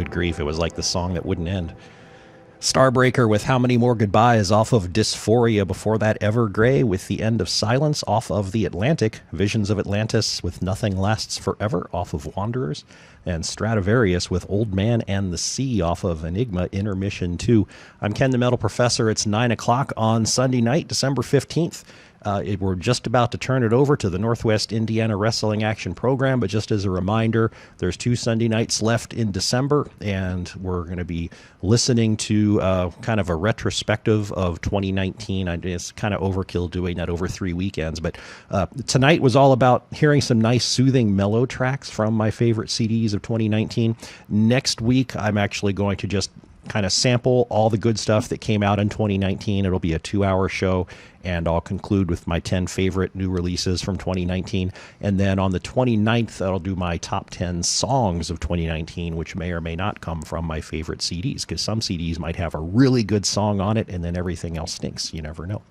Good grief, it was like the song that wouldn't end. Starbreaker with How Many More Goodbyes off of Dysphoria. Before that, Evergrey with The End of Silence off of The Atlantic. Visions of Atlantis with Nothing Lasts Forever off of Wanderers. And Stradivarius with Old Man and the Sea off of Enigma Intermission 2. I'm Ken the Metal Professor. It's 9 o'clock on Sunday night, December 15th. We're just about to turn it over to the Northwest Indiana Wrestling Action Program, but just as a reminder, there's 2 Sunday nights left in December, and we're going to be listening to kind of a retrospective of 2019. It's kind of overkill doing that over 3 weekends, but tonight was all about hearing some nice, soothing, mellow tracks from my favorite CDs of 2019. Next week, I'm actually going to just kind of sample all the good stuff that came out in 2019. It'll be a 2-hour show, and I'll conclude with my 10 favorite new releases from 2019. And then on the 29th, I'll do my top 10 songs of 2019, which may or may not come from my favorite CDs, because some CDs might have a really good song on it, and then everything else stinks. You never know.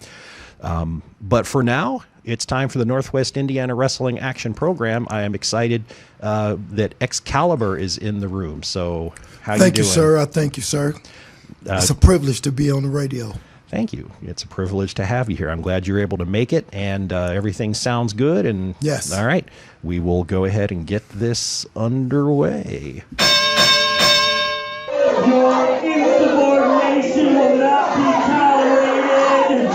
But for now, it's time for the Northwest Indiana Wrestling Action Program. I am excited that X-Calibur is in the room. So how you doing? Thank you, sir. I thank you, sir. It's a privilege to be on the radio. Thank you. It's a privilege to have you here. I'm glad you're able to make it, and everything sounds good. And yes. All right. We will go ahead and get this underway. Your insubordination will not be tolerated.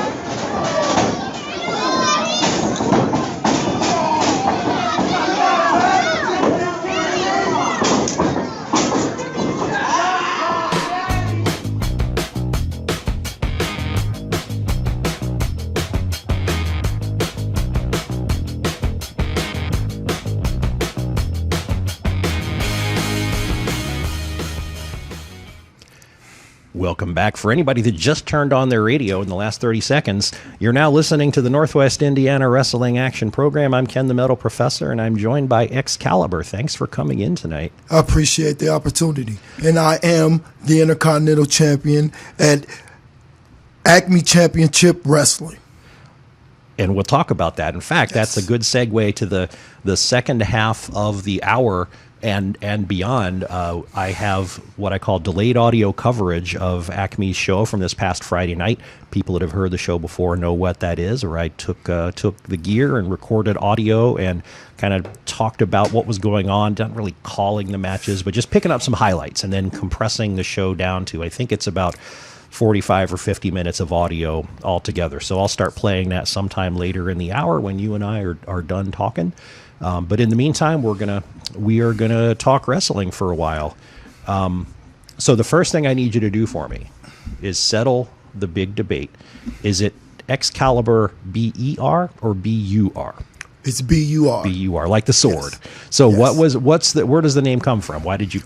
Welcome back. For anybody that just turned on their radio in the last 30 seconds, you're now listening to the Northwest Indiana Wrestling Action Program. I'm Ken the Metal Professor, and I'm joined by X-Calibur. Thanks for coming in tonight. I appreciate the opportunity. And I am the Intercontinental Champion at ACME Championship Wrestling. And we'll talk about that. In fact, Yes. That's a good segue to the second half of the hour and beyond. I have what I call delayed audio coverage of ACME's show from this past Friday night. People that have heard the show before know what that is, or I took the gear and recorded audio and kind of talked about what was going on, not really calling the matches, but just picking up some highlights and then compressing the show down to, I think it's about 45 or 50 minutes of audio altogether. So I'll start playing that sometime later in the hour when you and I are done talking. But in the meantime, we are gonna talk wrestling for a while. So the first thing I need you to do for me is settle the big debate. Is it Excalibur BER or BUR? It's BUR. BUR, like the sword. Yes. So Yes. where does the name come from? Why did you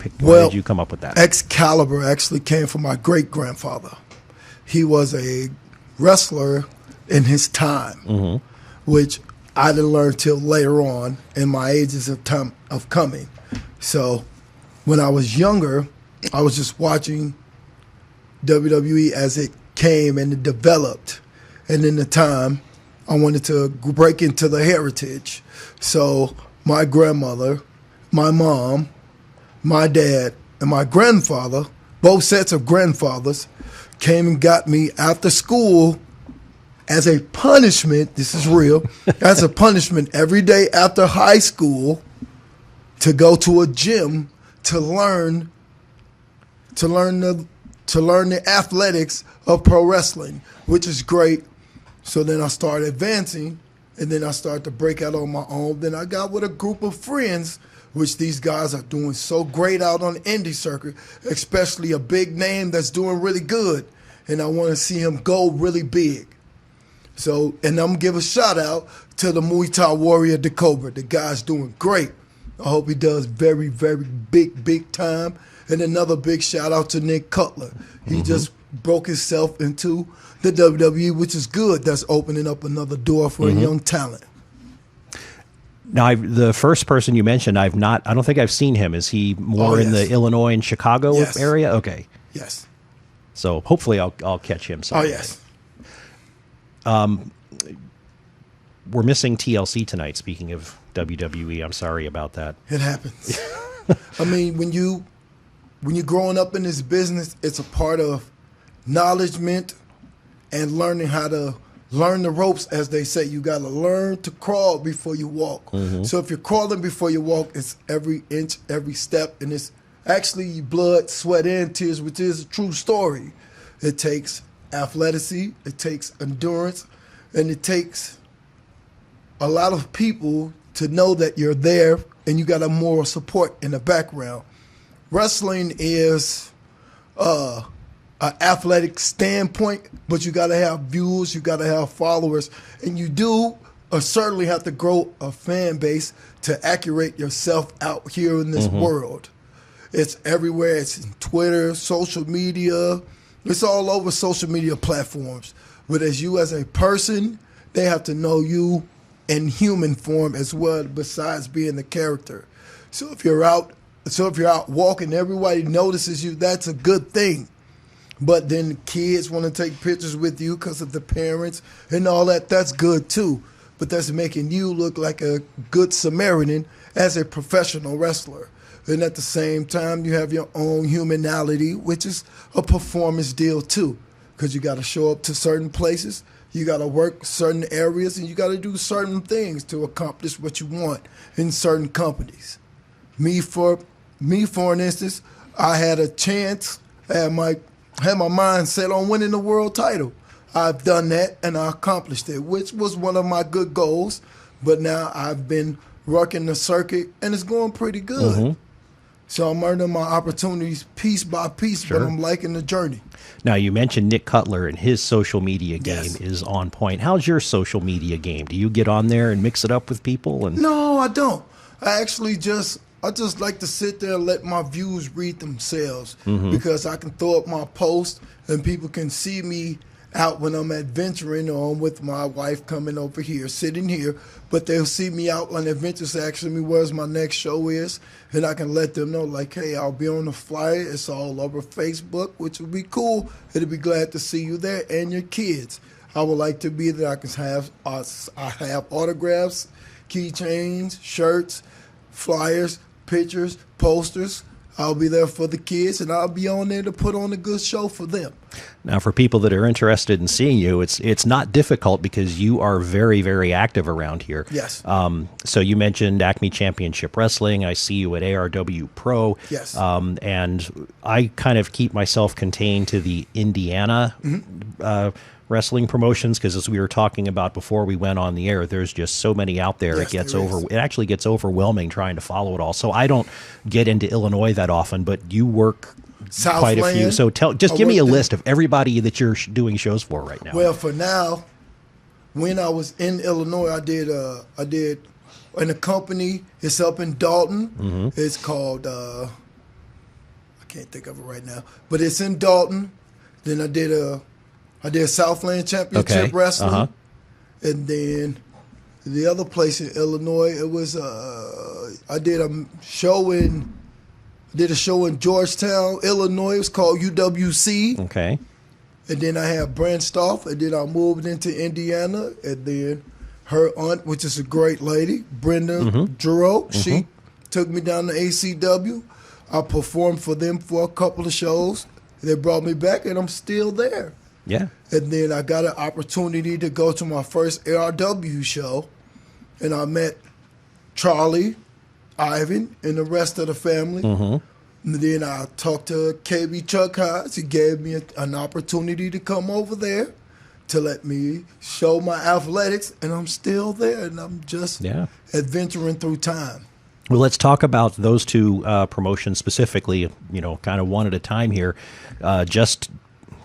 come up with that? Excalibur actually came from my great-grandfather. He was a wrestler in his time, which I didn't learn till later on in my ages of time of coming. So when I was younger, I was just watching WWE as it came and it developed. And in the time, I wanted to break into the heritage. So my grandmother, my mom, my dad, and my grandfather, both sets of grandfathers, came and got me after school as a punishment. This is real. As a punishment every day after high school to go to a gym to learn the athletics of pro wrestling, which is great. So then I started advancing, and then I started to break out on my own. Then I got with a group of friends, which these guys are doing so great out on the indie circuit, especially a big name that's doing really good. And I want to see him go really big. So, and I'm going to give a shout out to the Muay Thai Warrior, the Cobra. The guy's doing great. I hope he does very, very big time. And another big shout out to Nick Cutler. He just broke himself into the WWE, which is good. That's opening up another door for a young talent. Now, the first person you mentioned, I don't think I've seen him. Is he more in the Illinois and Chicago area? Okay. Yes. So hopefully I'll catch him someday. Oh, yes. We're missing TLC tonight, speaking of WWE. I'm sorry about that. It happens. I mean, when you when you're growing up in this business, it's a part of knowledgement and learning how to learn the ropes, as they say. You got to learn to crawl before you walk. So if you're crawling before you walk, it's every inch, every step, and it's actually blood, sweat, and tears, which is a true story. It takes athleticism, it takes endurance, and it takes a lot of people to know that you're there and you got a moral support in the background. Wrestling is an athletic standpoint, but you got to have views, you got to have followers, and you do certainly have to grow a fan base to accurate yourself out here in this world. It's everywhere. It's in Twitter, social media. It's all over social media platforms. But as you as a person, they have to know you in human form as well, besides being the character. So if you're out walking, everybody notices you, that's a good thing. But then kids want to take pictures with you because of the parents and all that. That's good too. But that's making you look like a good Samaritan as a professional wrestler. And at the same time, you have your own humanality, which is a performance deal too. Because you got to show up to certain places, you got to work certain areas, and you got to do certain things to accomplish what you want in certain companies. Me, for an instance, I had a chance, had my mind set on winning the world title. I've done that, and I accomplished it, which was one of my good goals. But now I've been working the circuit, and it's going pretty good. So I'm earning my opportunities piece by piece, but I'm liking the journey. Now, you mentioned Nick Cutler, and his social media game Yes. is on point. How's your social media game? Do you get on there and mix it up with people? And No, I don't. I just like to sit there and let my views read themselves, because I can throw up my post and people can see me out when I'm adventuring, or I'm with my wife coming over here, sitting here, but they'll see me out on adventures, asking me where's my next show is, and I can let them know, like, hey, I'll be on the flyer. It's all over Facebook, which would be cool. It'll be glad to see you there and your kids. I would like to be there. I can have I have autographs, keychains, shirts, flyers, pictures, posters. I'll be there for the kids, and I'll be on there to put on a good show for them. now, for people that are interested in seeing you, it's not difficult because you are very, very active around here. Yes. So you mentioned Acme Championship Wrestling. I see you at ARW Pro. Yes. And I kind of keep myself contained to the Indiana wrestling promotions, because as we were talking about before we went on the air, there's just so many out there. Yes, It actually gets overwhelming trying to follow it all. So I don't get into Illinois that often, but you work quite a few. So give me a list of everybody that you're doing shows for right now. Well, for now, when I was in Illinois, I did in a company. It's up in Dalton. It's called I can't think of it right now, but it's in Dalton. Then I did Southland Championship Wrestling, and then the other place in Illinois, it was I did a show in Georgetown, Illinois. It was called UWC. Okay. And then I had branched off, and then I moved into Indiana, and then her aunt, which is a great lady, Brenda Giroux, she took me down to ACW. I performed for them for a couple of shows. They brought me back, and I'm still there. Yeah. And then I got an opportunity to go to my first ARW show, and I met Charlie, Ivan, and the rest of the family. And then I talked to KB Chuck Hodge. He gave me an opportunity to come over there to let me show my athletics, and I'm still there, and I'm just adventuring through time. Well, let's talk about those two promotions specifically, kind of one at a time here, just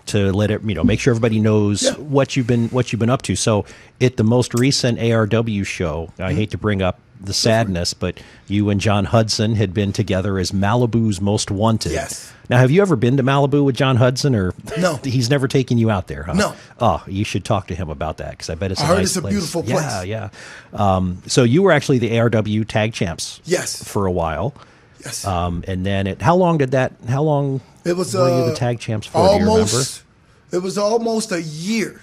to let it, make sure everybody knows what you've been up to. So at the most recent ARW show, I hate to bring up the sadness, but you and John Hudson had been together as Malibu's Most Wanted. Yes. Now, have you ever been to Malibu with John Hudson, or No? He's never taken you out there, huh? No. Oh, you should talk to him about that, because I bet it's I a heard nice it's a place. beautiful place. Yeah. So you were actually the ARW tag champs. Yes. For a while. Yes. And then how long were you the tag champs for? Do you remember? It was almost a year.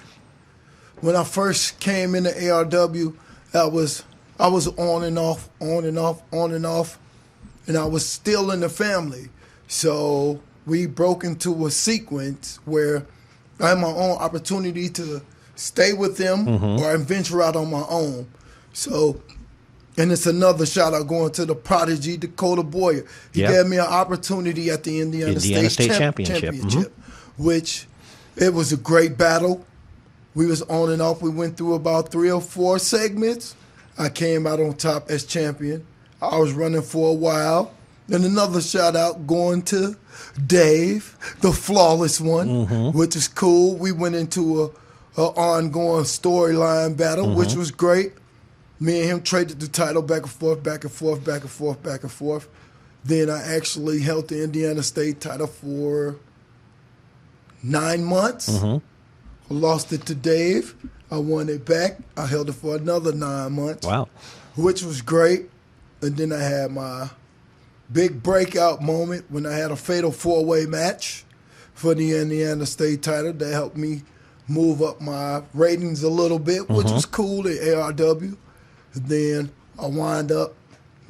When I first came into ARW, I was on and off, and I was still in the family. So we broke into a sequence where I had my own opportunity to stay with them or venture out on my own. So, and it's another shout out going to the prodigy, Dakota Boyer. He gave me an opportunity at the Indiana State Championship, which it was a great battle. We was on and off. We went through about 3 or 4 segments. I came out on top as champion. I was running for a while. And another shout out going to Dave, the flawless one, which is cool. We went into a ongoing storyline battle, which was great. Me and him traded the title back and forth, back and forth, back and forth, back and forth. Then I actually held the Indiana State title for 9 months. I lost it to Dave. I won it back. I held it for another 9 months. Wow. Which was great. And then I had my big breakout moment when I had a fatal 4-way match for the Indiana State title that helped me move up my ratings a little bit, which was cool at ARW. Then I wound up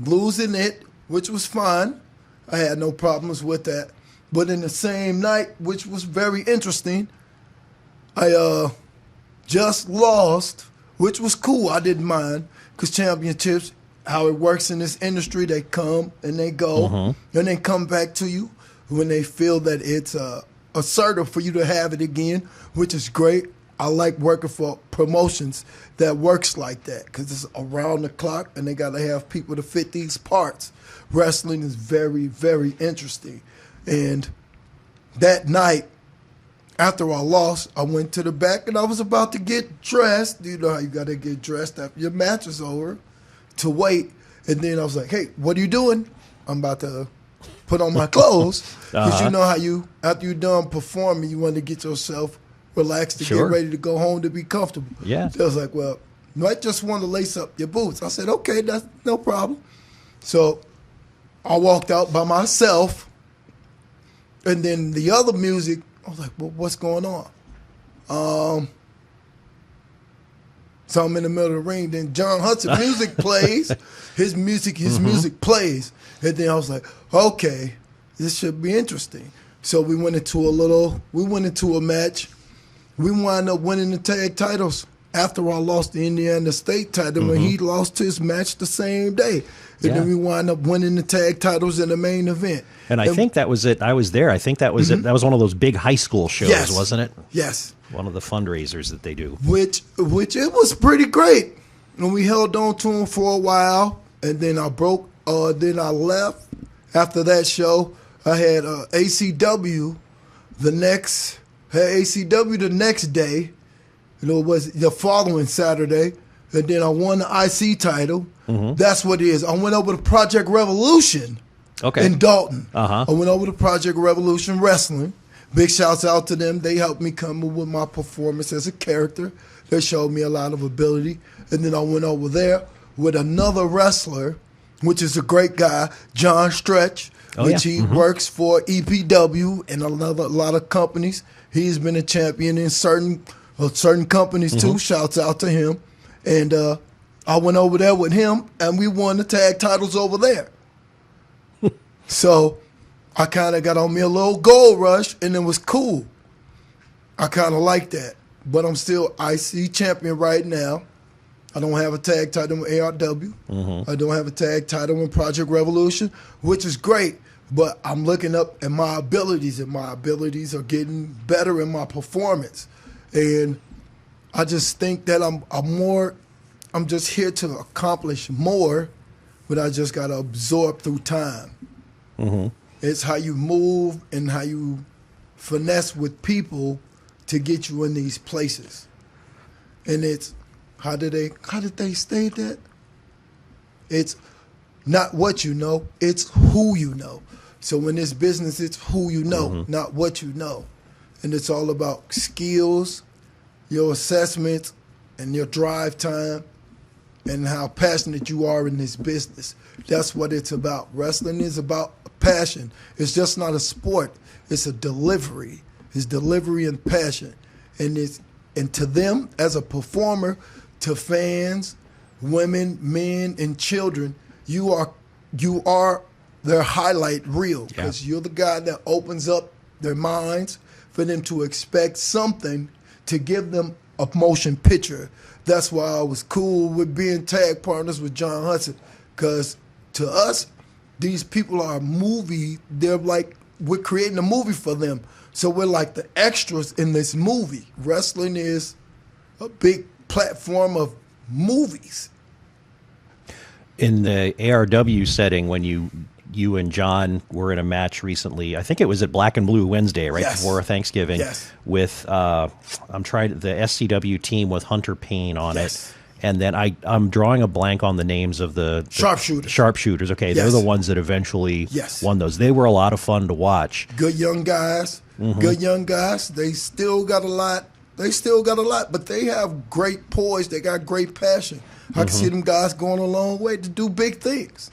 losing it, which was fine. I had no problems with that. But in the same night, which was very interesting, I just lost, which was cool. I didn't mind because championships, how it works in this industry, they come and they go, and they come back to you when they feel that it's assertive for you to have it again, which is great. I like working for promotions that works like that because it's around the clock and they got to have people to fit these parts. Wrestling is very, very interesting. And that night, after I lost, I went to the back and I was about to get dressed. You know how you got to get dressed after your match is over to wait. And then I was like, hey, what are you doing? I'm about to put on my clothes. Because you know how you, after you're done performing, you want to get yourself relaxed to get ready to go home to be comfortable. Yeah. So I was like, well, you might just want to lace up your boots. I said, okay, that's no problem. So I walked out by myself. And then the other music, I was like, well, what's going on? So I'm in the middle of the ring. Then John Hudson music plays. His music plays. And then I was like, okay, this should be interesting. So we went into a match. We wound up winning the tag titles after I lost the Indiana State title when he lost his match the same day. And then we wound up winning the tag titles in the main event. And I think that was it. I was there. I think that was it. That was one of those big high school shows, wasn't it? Yes. One of the fundraisers that they do. Which it was pretty great. And we held on to them for a while. And then then I left. After that show, I had ACW the next day. It was the following Saturday. And then I won the IC title. That's what it is. I went over to Project Revolution in Dalton. I went over to Project Revolution Wrestling. Big shouts out to them. They helped me come up with my performance as a character. They showed me a lot of ability. And then I went over there with another wrestler, which is a great guy, John Stretch, he works for EPW and a lot of companies. He's been a champion in certain companies too. Shouts out to him. And I went over there with him, and we won the tag titles over there. So I kind of got on me a little gold rush, and it was cool. I kind of like that. But I'm still IC champion right now. I don't have a tag title with ARW. I don't have a tag title in Project Revolution, which is great. But I'm looking up at my abilities, and my abilities are getting better in my performance. And I just think that I'm just here to accomplish more, but I just got to absorb through time. It's how you move and how you finesse with people to get you in these places. And it's, how did they state that? It's not what you know, it's who you know. So in this business, it's who you know, not what you know. And it's all about skills, your assessments, and your drive time, and how passionate you are in this business. That's what it's about. Wrestling is about passion. It's just not a sport. It's a delivery. It's delivery and passion. And to them, as a performer, to fans, women, men, and children, you are their highlight reel, because you're the guy that opens up their minds for them to expect something to give them a motion picture. That's why I was cool with being tag partners with John Hudson, because to us, these people are they're like, we're creating a movie for them. So we're like the extras in this movie. Wrestling is a big platform of movies. In the ARW setting, when you and John were in a match recently, I think it was at Black and Blue Wednesday, right before Thanksgiving, with the SCW team with Hunter Payne on it. And then I'm drawing a blank on the names of the sharpshooters. Okay, they're the ones that eventually won those. They were a lot of fun to watch. Good young guys. Good young guys. They still got a lot. But they have great poise. They got great passion. I can see them guys going a long way to do big things.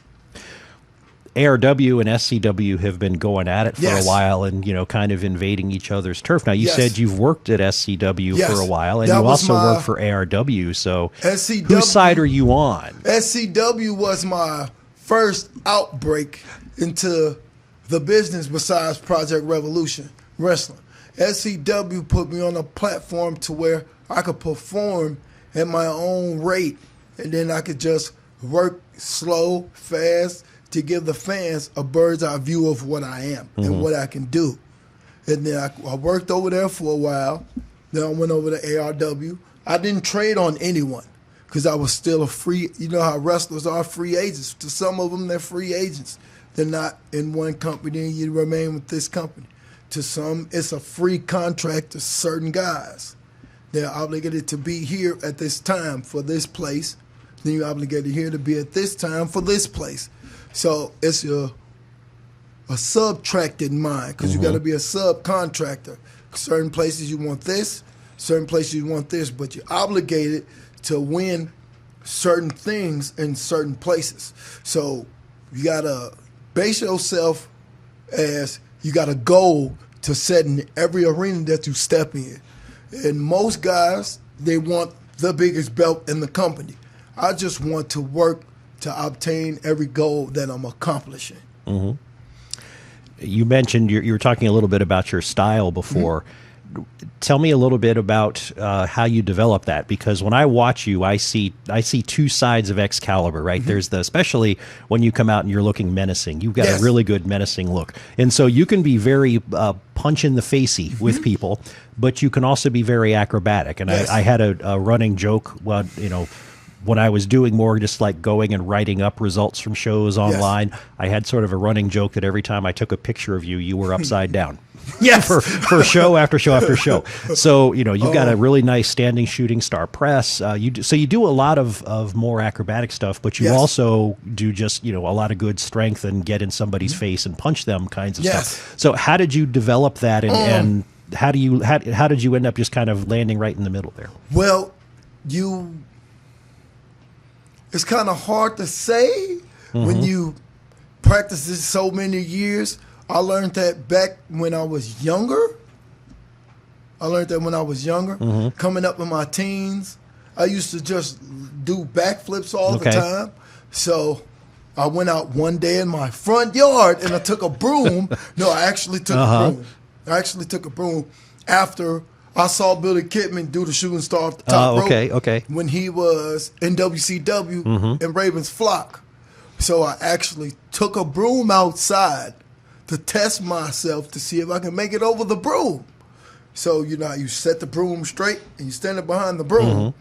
ARW and SCW have been going at it for a while and, kind of invading each other's turf. Now, you said you've worked at SCW for a while, and you also work for ARW. So SCW, whose side are you on? SCW was my first outbreak into the business besides Project Revolution Wrestling. SCW put me on a platform to where I could perform at my own rate, and then I could just work slow, fast, to give the fans a bird's eye view of what I am and what I can do. And then I worked over there for a while. Then I went over to ARW. I didn't trade on anyone because I was still a free, you know how wrestlers are free agents. To some of them, they're free agents. They're not in one company and you remain with this company. To some, it's a free contract to certain guys. They're obligated to be here at this time for this place. Then you're obligated here to be at this time for this place. So it's a subtracted mind, because you got to be a subcontractor. Certain places you want this, certain places you want this, but you're obligated to win certain things in certain places. So you got to base yourself as you got a goal to set in every arena that you step in. And most guys, they want the biggest belt in the company. I just want to work to obtain every goal that I'm accomplishing. You mentioned you were talking a little bit about your style before. Tell me a little bit about how you develop that, because when I watch you, I see two sides of X-Calibur, right? There's especially when you come out and you're looking menacing. You've got a really good menacing look, and so you can be very punch in the facey with people, but you can also be very acrobatic. And I had a running joke, when I was doing more just like going and writing up results from shows online, I had sort of a running joke that every time I took a picture of you, you were upside down. for show after show after show. So, you've got a really nice standing shooting star press. You do a lot of more acrobatic stuff, but you also do just, a lot of good strength and get in somebody's face and punch them kinds of stuff. So how did you develop that and how did you end up just kind of landing right in the middle there? Well, it's kind of hard to say when you practice this so many years. I learned that back when I was younger. Coming up in my teens, I used to just do backflips all the time. So I went out one day in my front yard and I took a broom. I actually took a broom after I saw Billy Kidman do the shooting star off the top rope when he was in WCW in Raven's Flock. So I actually took a broom outside to test myself to see if I can make it over the broom. So, you set the broom straight and you're standing behind the broom.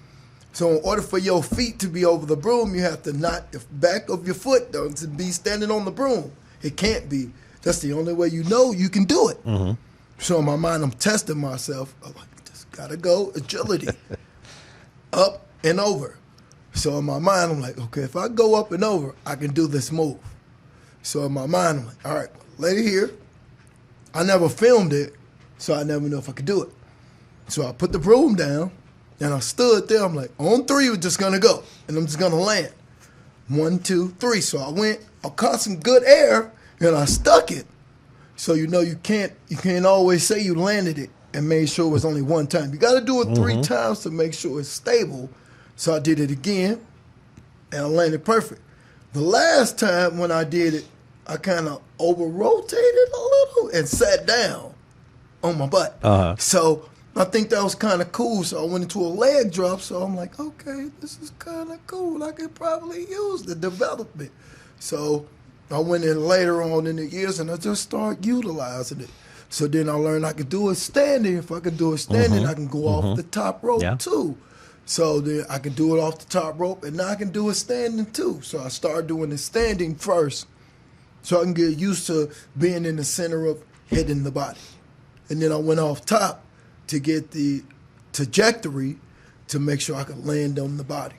So in order for your feet to be over the broom, you have to knock the back of your foot down to be standing on the broom. It can't be. That's the only way you can do it. So in my mind, I'm testing myself. I'm like, just gotta go agility, up and over. So in my mind, I'm like, okay, if I go up and over, I can do this move. So in my mind, I'm like, all right, lay it here. I never filmed it, so I never know if I could do it. So I put the broom down, and I stood there. I'm like, on three, we're just gonna go, and I'm just gonna land. 1, 2, 3. So I caught some good air, and I stuck it. So you can't always say you landed it and made sure it was only one time. You got to do it 3 times to make sure it's stable. So I did it again, and I landed perfect. The last time when I did it, I kind of over rotated a little and sat down on my butt. So I think that was kind of cool. So I went into a leg drop. So I'm like, okay, this is kind of cool. I could probably use the development. So I went in later on in the years and I just started utilizing it. So then I learned I could do it standing. If I could do it standing, I can go off the top rope too. So then I can do it off the top rope, and now I can do it standing too. So I started doing it standing first, so I can get used to being in the center of hitting the body. And then I went off top to get the trajectory to make sure I could land on the body.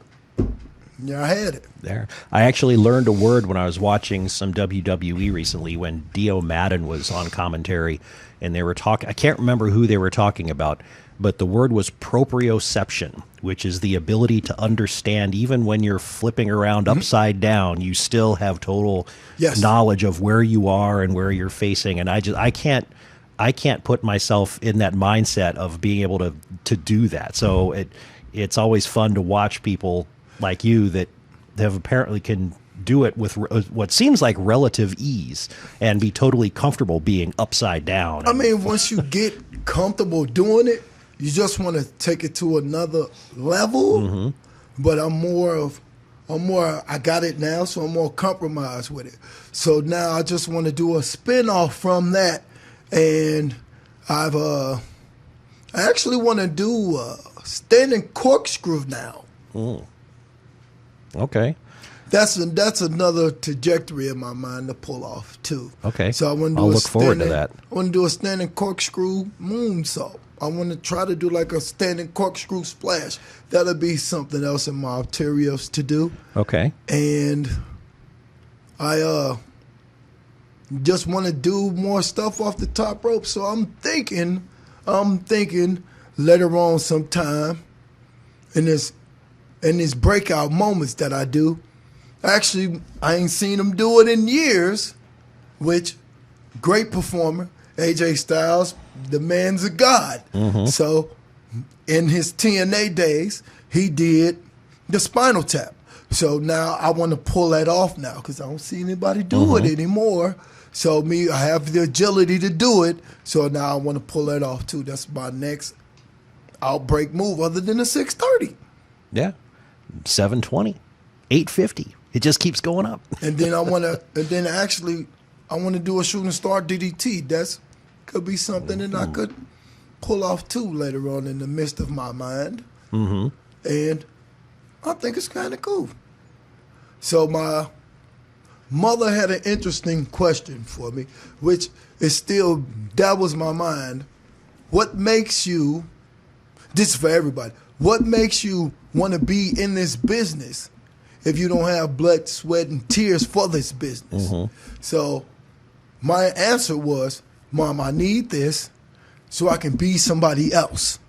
Yeah, I had it. There. I actually learned a word when I was watching some WWE recently when Dio Madden was on commentary, and they were talking, I can't remember who they were talking about, but the word was proprioception, which is the ability to understand even when you're flipping around upside down, you still have total knowledge of where you are and where you're facing. And I can't put myself in that mindset of being able to do that. So it's always fun to watch people like you that have apparently can do it with what seems like relative ease and be totally comfortable being upside down. I mean, once you get comfortable doing it, you just want to take it to another level. But I got it now, so I'm more compromised with it. So now I just want to do a spin-off from that, and I actually want to do a standing corkscrew now. Okay. That's another trajectory in my mind to pull off too. Okay. So I want to I'll look forward to that. I want to do a standing corkscrew moonsault. I want to try to do like a standing corkscrew splash. That'll be something else in my arterials to do. Okay. And I just want to do more stuff off the top rope. So I'm thinking later on sometime in these breakout moments that I do. Actually, I ain't seen him do it in years, which great performer, AJ Styles, the man's a god. So in his TNA days, he did the spinal tap. So now I want to pull that off now because I don't see anybody do it anymore. So I have the agility to do it. So now I want to pull that off too. That's my next outbreak move other than the 630. Yeah. 720, 850. It just keeps going up. And then I want to do a shooting star DDT. That's could be something that I could pull off too later on in the midst of my mind. And I think it's kind of cool. So my mother had an interesting question for me, which is still dabbles my mind. What makes you, this is for everybody, what makes you want to be in this business if you don't have blood, sweat, and tears for this business? So my answer was, Mom, I need this so I can be somebody else.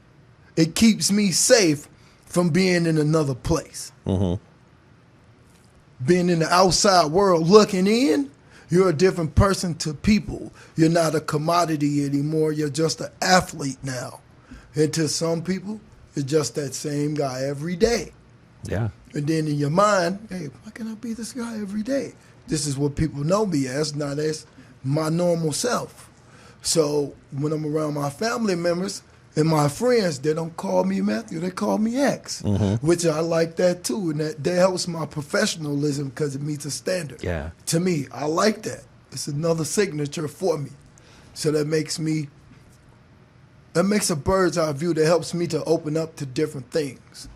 It keeps me safe from being in another place. Being in the outside world looking in, you're a different person to people. You're not a commodity anymore. You're just an athlete now. And to some people, you're just that same guy every day. Yeah. And then in your mind, hey, why can't I be this guy every day? This is what people know me as, not as my normal self. So when I'm around my family members and my friends, they don't call me Matthew, they call me X, which I like that too. And that helps my professionalism because it meets a standard. Yeah. To me, I like that. It's another signature for me. So that makes a bird's eye view that helps me to open up to different things.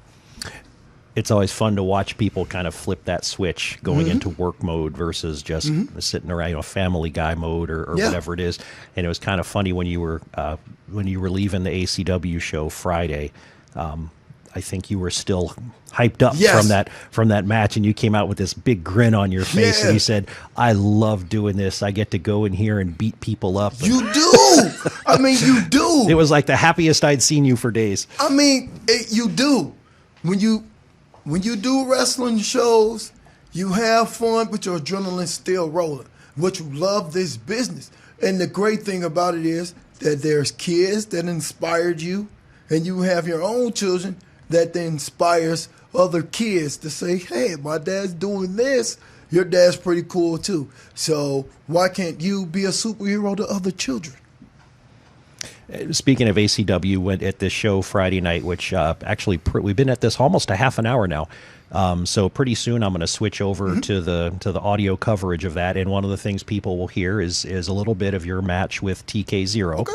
It's always fun to watch people kind of flip that switch going into work mode versus just sitting around, Family Guy mode or whatever it is. And it was kind of funny when you were leaving the ACW show Friday. I think you were still hyped up from that match, and you came out with this big grin on your face, and you said, "I love doing this. I get to go in here and beat people up." You do. I mean, you do. It was like the happiest I'd seen you for days. I mean, you do. When you do wrestling shows, you have fun, but your adrenaline's still rolling. But you love this business. And the great thing about it is that there's kids that inspired you, and you have your own children that inspires other kids to say, hey, my dad's doing this, Your dad's pretty cool too. So why can't you be a superhero to other children? Speaking of ACW, went at this show Friday night, which actually we've been at this almost a half an hour now. So pretty soon I'm going to switch over to the audio coverage of that, and one of the things people will hear is a little bit of your match with TK0. Okay.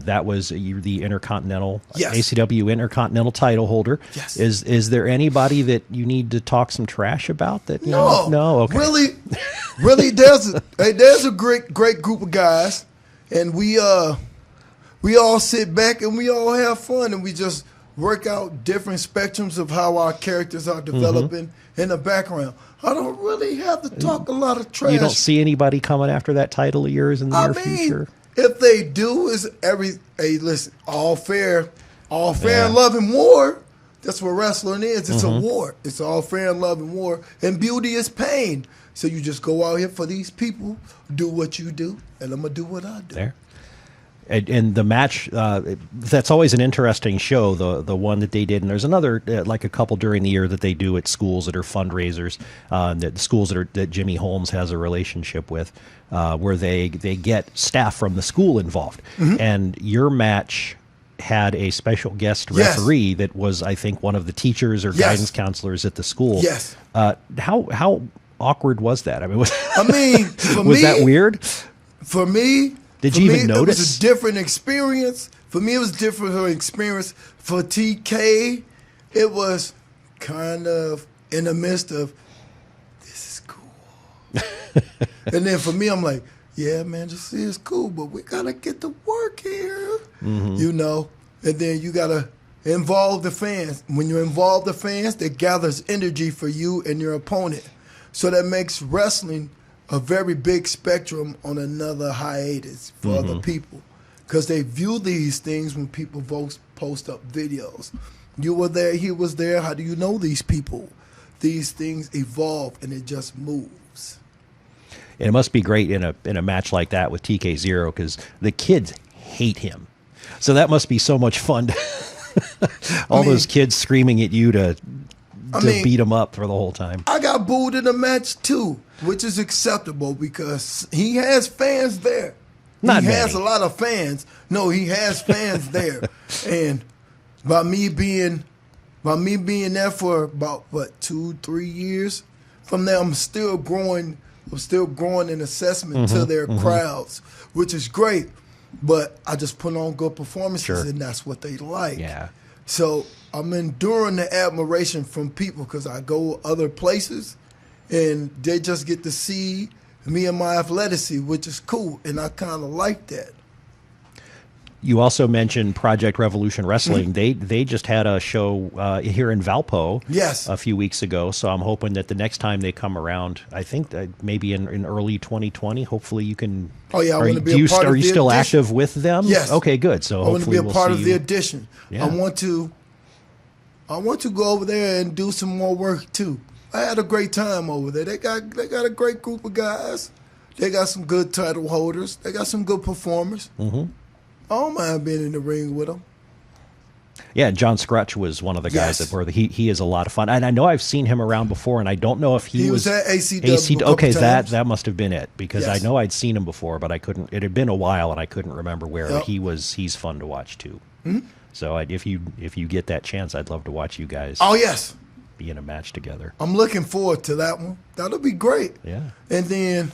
That was the Intercontinental Yes. ACW Intercontinental title holder. Yes. Is there anybody that you need to talk some trash about? That No, okay. Really, there's a great group of guys, and we all sit back and we all have fun, and we just work out different spectrums of how our characters are developing in the background. I don't really have to talk a lot of trash. You don't see anybody coming after that title of yours in the near future? If they do, listen, all fair Yeah. and love and war. That's what wrestling is. It's a war. It's all fair and love and war. And beauty is pain. So you just go out here for these people, do what you do, and I'm going to do what I do. There. And the match, that's always an interesting show, the one that they did. And there's another, like a couple during the year that they do at schools that are fundraisers, that schools that Jimmy Holmes has a relationship with, where they get staff from the school involved. And your match had a special guest referee that was, I think, one of the teachers or guidance counselors at the school. Yes. How awkward was that? I mean, For was me, that weird? For me, Did you even notice? It was a different experience. For me, it was a different experience. For TK, it was kind of in the midst of, this is cool. And then for me, I'm like, yeah, man, this is cool, but we got to get to work here, you know? And then you got to involve the fans. When you involve the fans, that gathers energy for you and your opponent. So that makes wrestling a very big spectrum on another hiatus for other people, because they view these things when people post up videos. You were there, he was there. How do you know these people? These things evolve and it just moves. And it must be great in a match like that with TK0, because the kids hate him. So that must be so much fun. Those kids screaming at you to beat him up for the whole time. I got booed in a match too, which is acceptable because he has fans there. He has a lot of fans. No, he has fans there. And by me being there for about 2-3 years, from there I'm still growing in assessment to their crowds, which is great. But I just put on good performances, and that's what they like. Yeah. So I'm enduring the admiration from people because I go other places and they just get to see me and my athleticism, which is cool, and I kind of like that. You also mentioned Project Revolution Wrestling. They just had a show here in Valpo a few weeks ago, so I'm hoping that the next time they come around, I think maybe in early 2020, hopefully you can... Oh, yeah, I want to be a part of the Are you still edition. active with them? Yes. Okay, good. So I want to be a part of the you. edition. Yeah. I want to go over there and do some more work too. I had a great time over there. They got a great group of guys. They got some good title holders. They got some good performers. I don't mind being in the ring with them. Yeah, John Scrutch was one of the guys that were. He is a lot of fun, and I know I've seen him around before, and I don't know if he was at ACW. Okay, times. that must have been it, because I know I'd seen him before, but I couldn't. It had been a while, and I couldn't remember where. But he's fun to watch too. So if you get that chance, I'd love to watch you guys. Oh yes, be in a match together. I'm looking forward to that one. That'll be great. Yeah, and then.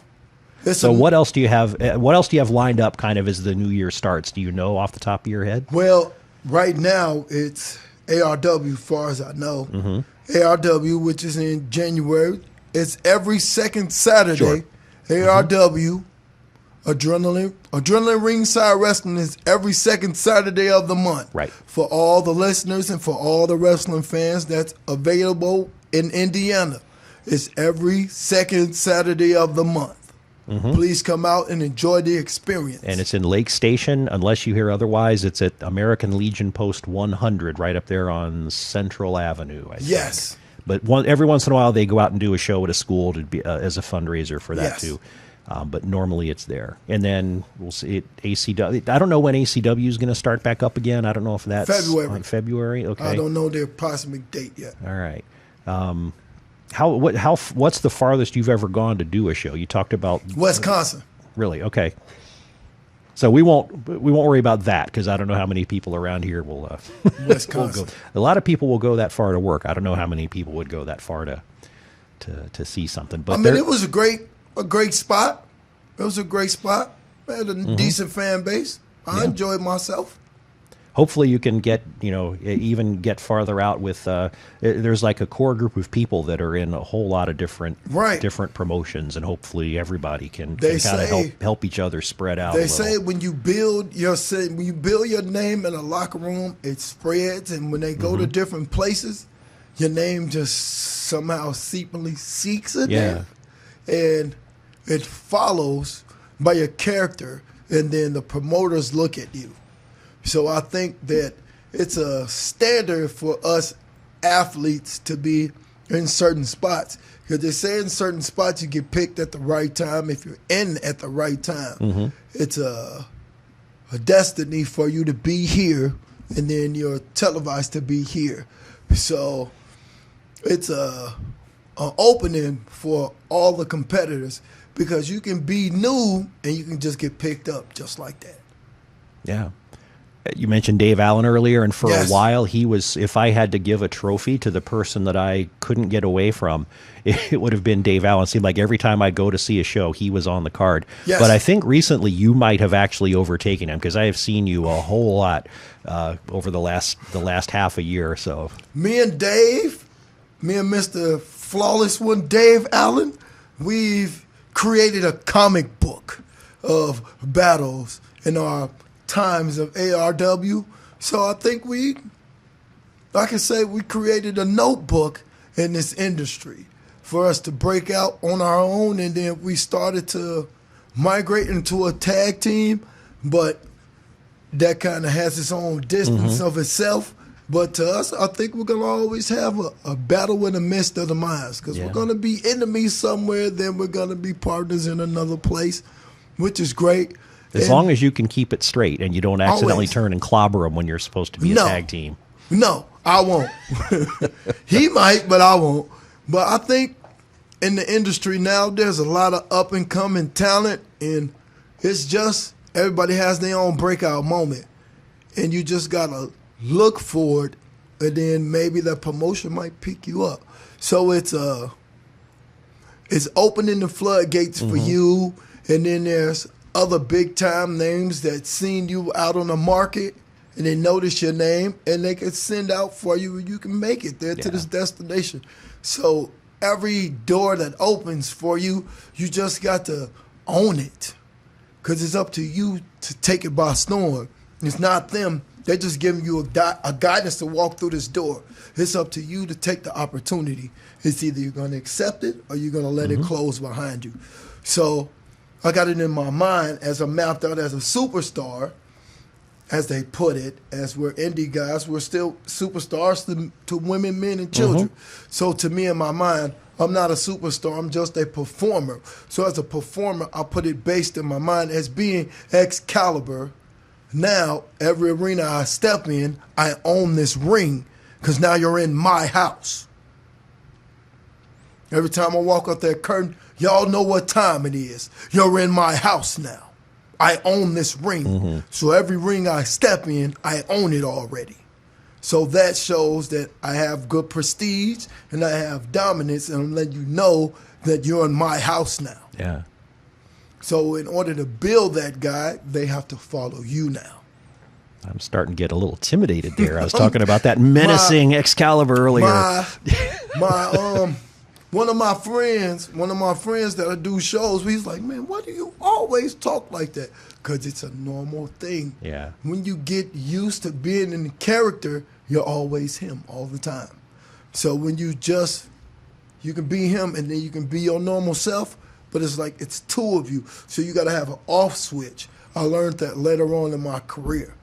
So what else do you have? What else do you have lined up? Kind of as the new year starts, do you know off the top of your head? Well, right now it's ARW, as far as I know. ARW, which is in January, it's every second Saturday. ARW, Adrenaline Ringside Wrestling is every second Saturday of the month. Right. For all the listeners and for all the wrestling fans, that's available in Indiana. It's every second Saturday of the month. Please come out and enjoy the experience. And it's in Lake Station. Unless you hear otherwise, it's at American Legion Post 100, right up there on Central Avenue, I think. Yes. But every once in a while, they go out and do a show at a school to be as a fundraiser for that too. But normally it's there. And then we'll see it ACW. I don't know when ACW is going to start back up again. I don't know if that's February. On February. Okay. I don't know their approximate date yet. All right. What's the farthest you've ever gone to do a show? You talked about Wisconsin. Really? Okay. So we won't worry about that because I don't know how many people around here will Wisconsin. will go. A lot of people will go that far to work. I don't know how many people would go that far to see something. But I mean, it was a great spot. It was a great spot. I had a decent fan base. I enjoyed myself. Hopefully you can get, even get farther out with, there's like a core group of people that are in a whole lot of different promotions, and hopefully everybody can kind of help each other spread out. They say when you build your name in a locker room, it spreads, and when they go to different places, your name just somehow seepingly seeks in there, and it follows by your character, and then the promoters look at you. So I think that it's a standard for us athletes to be in certain spots. Because they say in certain spots you get picked at the right time if you're in at the right time. It's a destiny for you to be here, and then you're televised to be here. So it's an opening for all the competitors because you can be new and you can just get picked up just like that. Yeah. You mentioned Dave Allen earlier, and for a while he was, if I had to give a trophy to the person that I couldn't get away from, it would have been Dave Allen. It seemed like every time I'd go to see a show, he was on the card. Yes. But I think recently you might have actually overtaken him because I have seen you a whole lot over the last half a year or so. Me and Mr. Flawless One, Dave Allen, we've created a comic book of battles in our times of ARW. So I think we created a notebook in this industry for us to break out on our own, and then we started to migrate into a tag team, but that kind of has its own distance of itself. But to us, I think we're going to always have a battle in the midst of the minds because we're going to be enemies somewhere, then we're going to be partners in another place, which is great. As long as you can keep it straight and you don't accidentally turn and clobber them when you're supposed to be a tag team. No, I won't. He might, but I won't. But I think in the industry now, there's a lot of up-and-coming talent, and it's just everybody has their own breakout moment. And you just got to look for it, and then maybe that promotion might pick you up. So it's opening the floodgates for you, and then there's other big-time names that seen you out on the market, and they notice your name, and they can send out for you, and you can make it there to this destination. So every door that opens for you, you just got to own it, because it's up to you to take it by storm. It's not them. They're just giving you a guidance to walk through this door. It's up to you to take the opportunity. It's either you're going to accept it or you're going to let it close behind you. So I got it in my mind as I'm mapped out as a superstar, as they put it, as we're indie guys, we're still superstars to women, men, and children. So to me, in my mind, I'm not a superstar, I'm just a performer. So as a performer, I put it based in my mind as being X-Calibur. Now, every arena I step in, I own this ring, because now you're in my house. Every time I walk up that curtain, y'all know what time it is. You're in my house now. I own this ring. So every ring I step in, I own it already. So that shows that I have good prestige and I have dominance, and I'm letting you know that you're in my house now. Yeah. So in order to build that guy, they have to follow you now. I'm starting to get a little intimidated there. I was talking about that menacing Excalibur earlier. One of my friends that I do shows, he's like, man, why do you always talk like that? Because it's a normal thing. Yeah. When you get used to being in the character, you're always him all the time. So when you can be him and then you can be your normal self, but it's like it's two of you. So you got to have an off switch. I learned that later on in my career.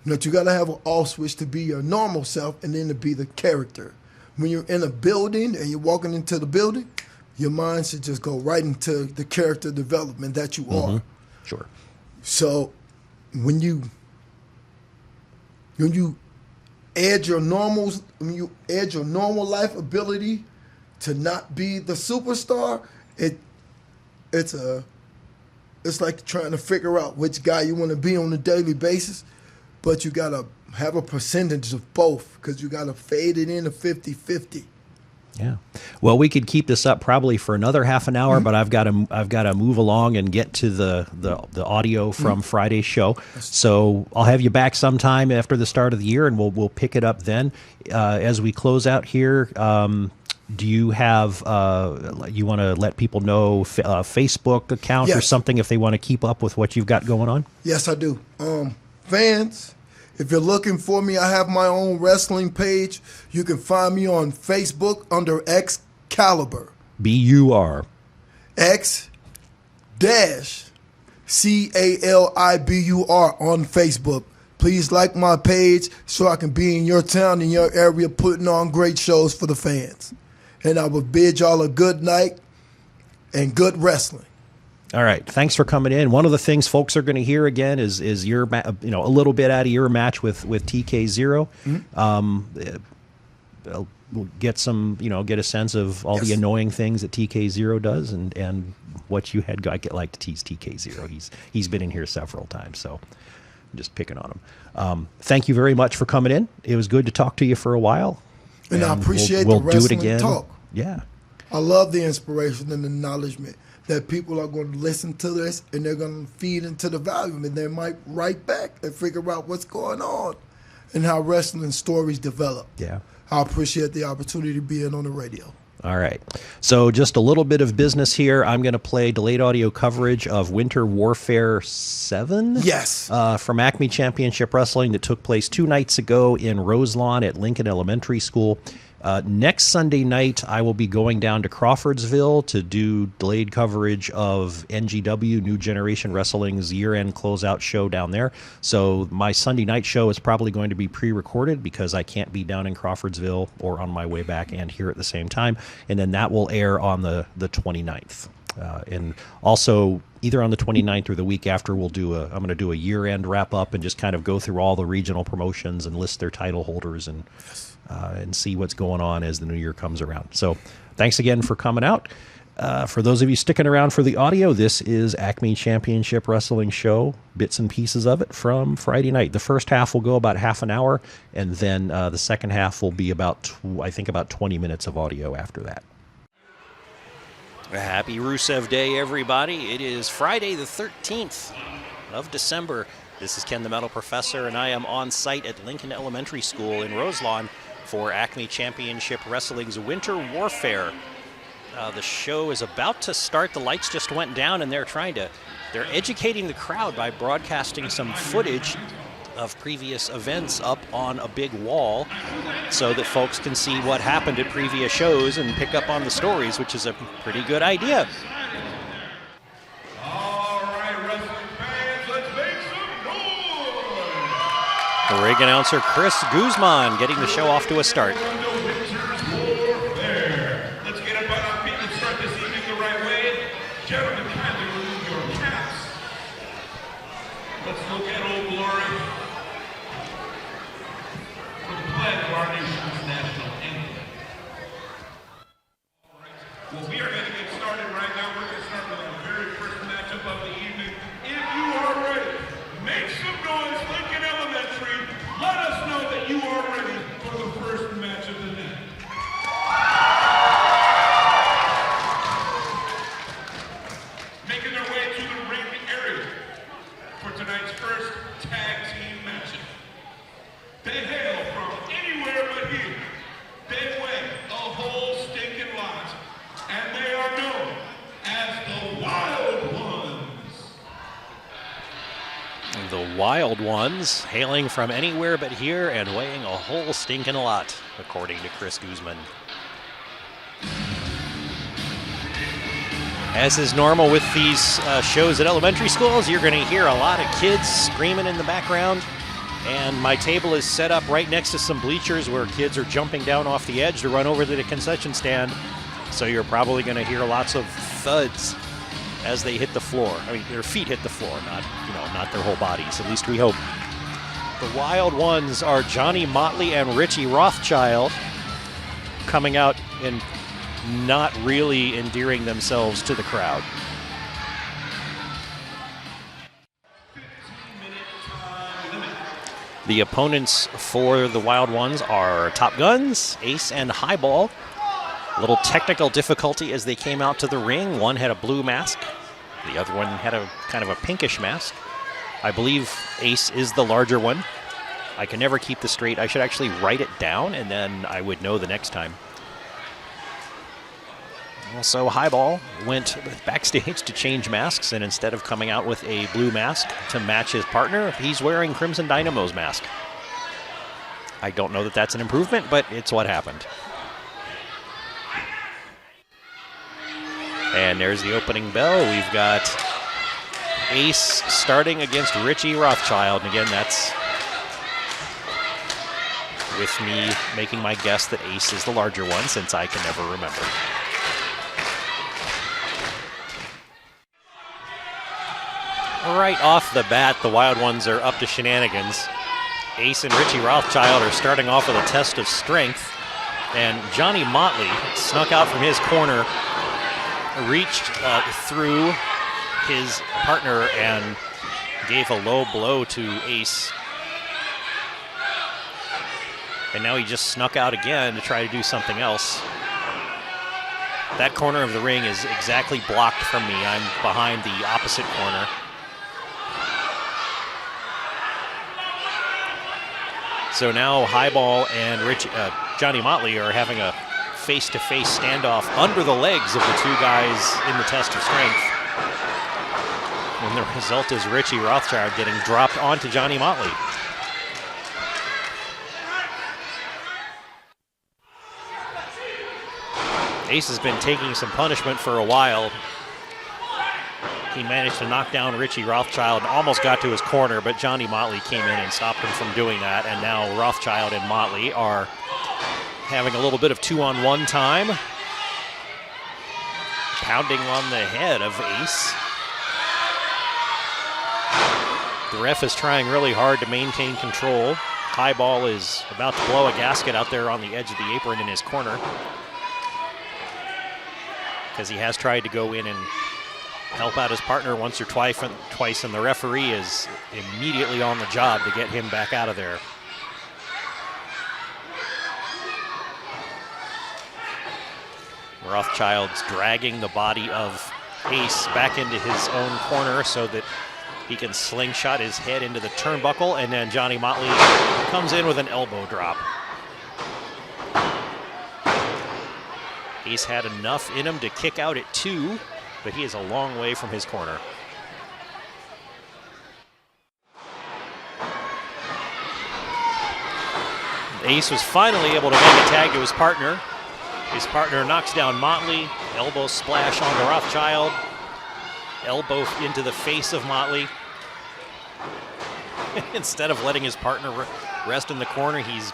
That you got to have an off switch to be your normal self and then to be the character. When you're in a building and you're walking into the building, your mind should just go right into the character development that you are. Sure. So when you add your normal life ability to not be the superstar, it's like trying to figure out which guy you want to be on a daily basis, but you got to have a percentage of both because you got to fade it in to 50-50. Yeah. Well, we could keep this up probably for another half an hour, but I've got to move along and get to the audio from Friday's show. So I'll have you back sometime after the start of the year, and we'll pick it up then. As we close out here, do you have you want to let people know Facebook account or something if they want to keep up with what you've got going on? Yes, I do. Fans, if you're looking for me, I have my own wrestling page. You can find me on Facebook under X-Calibur. B-U-R. X-CALIBUR on Facebook. Please like my page so I can be in your town, in your area, putting on great shows for the fans. And I will bid y'all a good night and good wrestling. All right. Thanks for coming in. One of the things folks are going to hear again is your, a little bit out of your match with TK0. We'll get some, get a sense of all the annoying things that TK0 does and what you had. I like to tease TK0. He's been in here several times, so I'm just picking on him. Thank you very much for coming in. It was good to talk to you for a while. And I appreciate we'll the wrestling do it again. talk. Yeah. I love the inspiration and acknowledgement that people are going to listen to this and they're going to feed into the value, and they might write back and figure out what's going on and how wrestling stories develop. Yeah. I appreciate the opportunity to be in on the radio. All right. So just a little bit of business here. I'm going to play delayed audio coverage of Winter Warfare 7. Yes. From ACME Championship Wrestling that took place 2 nights ago in Roselawn at Lincoln Elementary School. Next Sunday night, I will be going down to Crawfordsville to do delayed coverage of NGW, New Generation Wrestling's year-end closeout show down there. So my Sunday night show is probably going to be pre-recorded because I can't be down in Crawfordsville or on my way back and here at the same time. And then that will air on the 29th. And also, either on the 29th or the week after, I'm going to do a year-end wrap-up and just kind of go through all the regional promotions and list their title holders and see what's going on as the new year comes around. So thanks again for coming out. For those of you sticking around for the audio, this is ACME Championship Wrestling Show, bits and pieces of it from Friday night. The first half will go about half an hour, and then the second half will be about 20 minutes of audio after that. Happy Rusev Day, everybody. It is Friday the 13th of December. This is Ken the Metal Professor, and I am on site at Lincoln Elementary School in Roselawn for ACME Championship Wrestling's Winter Warfare. The show is about to start. The lights just went down, and they're educating the crowd by broadcasting some footage of previous events up on a big wall so that folks can see what happened at previous shows and pick up on the stories, which is a pretty good idea. All right, wrestling fans, let's make some noise! The ring announcer Chris Guzman getting the show off to a start. Let's get up on our feet and start this evening the right way. Gentlemen, kindly remove your caps. Let's look at Old Glory. For the pledge of our nation's national anthem. All right. Well, we are going to get started right now. We're going to start with our very first matchup of the evening. If you are ready, make some noise, Lincoln Elementary. Let us know that you are ready for the first match of the night. Making their way to the ring area for tonight's first tag team matchup. They hail from anywhere but here. They weigh a whole stinking lot, and they are known as the Wild Ones. The Wild Ones, hailing from anywhere but here and weighing a whole stinking lot, according to Chris Guzman. As is normal with these shows at elementary schools, you're going to hear a lot of kids screaming in the background. And my table is set up right next to some bleachers where kids are jumping down off the edge to run over to the concession stand. So you're probably going to hear lots of thuds as they hit the floor. I mean, their feet hit the floor, not their whole bodies. At least we hope. The Wild Ones are Johnny Motley and Richie Rothschild, coming out in not really endearing themselves to the crowd. The opponents for the Wild Ones are Top Guns, Ace, and Highball. A little technical difficulty as they came out to the ring. One had a blue mask. The other one had a kind of a pinkish mask. I believe Ace is the larger one. I can never keep this straight. I should actually write it down, and then I would know the next time. Also, Highball went backstage to change masks, and instead of coming out with a blue mask to match his partner, he's wearing Crimson Dynamo's mask. I don't know that that's an improvement, but it's what happened. And there's the opening bell. We've got Ace starting against Richie Rothschild. And again, that's with me making my guess that Ace is the larger one, since I can never remember. Right off the bat, the Wild Ones are up to shenanigans. Ace and Richie Rothschild are starting off with a test of strength, and Johnny Motley snuck out from his corner, reached through his partner and gave a low blow to Ace. And now he just snuck out again to try to do something else. That corner of the ring is exactly blocked from me. I'm behind the opposite corner. So now Highball and Johnny Motley are having a face-to-face standoff under the legs of the two guys in the test of strength. And the result is Richie Rothschild getting dropped onto Johnny Motley. Ace has been taking some punishment for a while. He managed to knock down Richie Rothschild and almost got to his corner, but Johnny Motley came in and stopped him from doing that. And now Rothschild and Motley are having a little bit of two-on-one time. Pounding on the head of Ace. The ref is trying really hard to maintain control. Highball is about to blow a gasket out there on the edge of the apron in his corner, because he has tried to go in and help out his partner once or twice, and the referee is immediately on the job to get him back out of there. Rothschild's dragging the body of Ace back into his own corner so that he can slingshot his head into the turnbuckle, and then Johnny Motley comes in with an elbow drop. Ace had enough in him to kick out at 2, but he is a long way from his corner. Ace was finally able to make a tag to his partner. His partner knocks down Motley, elbow splash onto Rothschild, elbow into the face of Motley. Instead of letting his partner rest in the corner, he's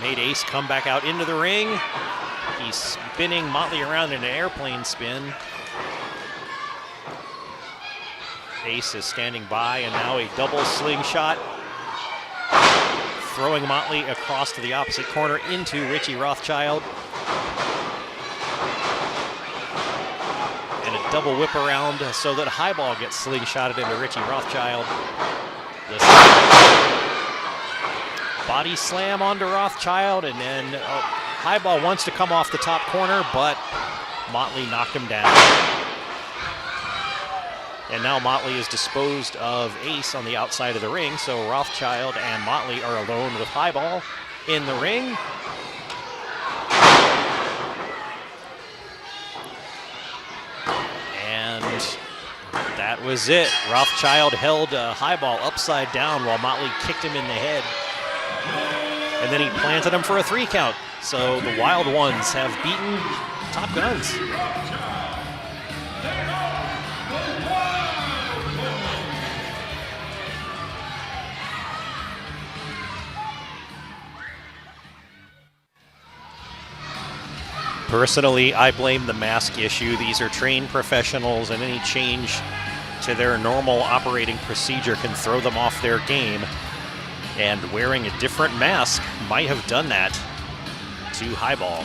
made Ace come back out into the ring. He's spinning Motley around in an airplane spin. Ace is standing by, and now a double slingshot, throwing Motley across to the opposite corner into Richie Rothschild. And a double whip around so that Highball gets slingshotted into Richie Rothschild. Body slam onto Rothschild, and then Highball wants to come off the top corner, but Motley knocked him down. And now Motley is disposed of Ace on the outside of the ring, so Rothschild and Motley are alone with Highball in the ring. And that was it. Rothschild held Highball upside down while Motley kicked him in the head. And then he planted him for a 3 count. So the Wild Ones have beaten Top Guns. Personally, I blame the mask issue. These are trained professionals, and any change to their normal operating procedure can throw them off their game. And wearing a different mask might have done that to Highball.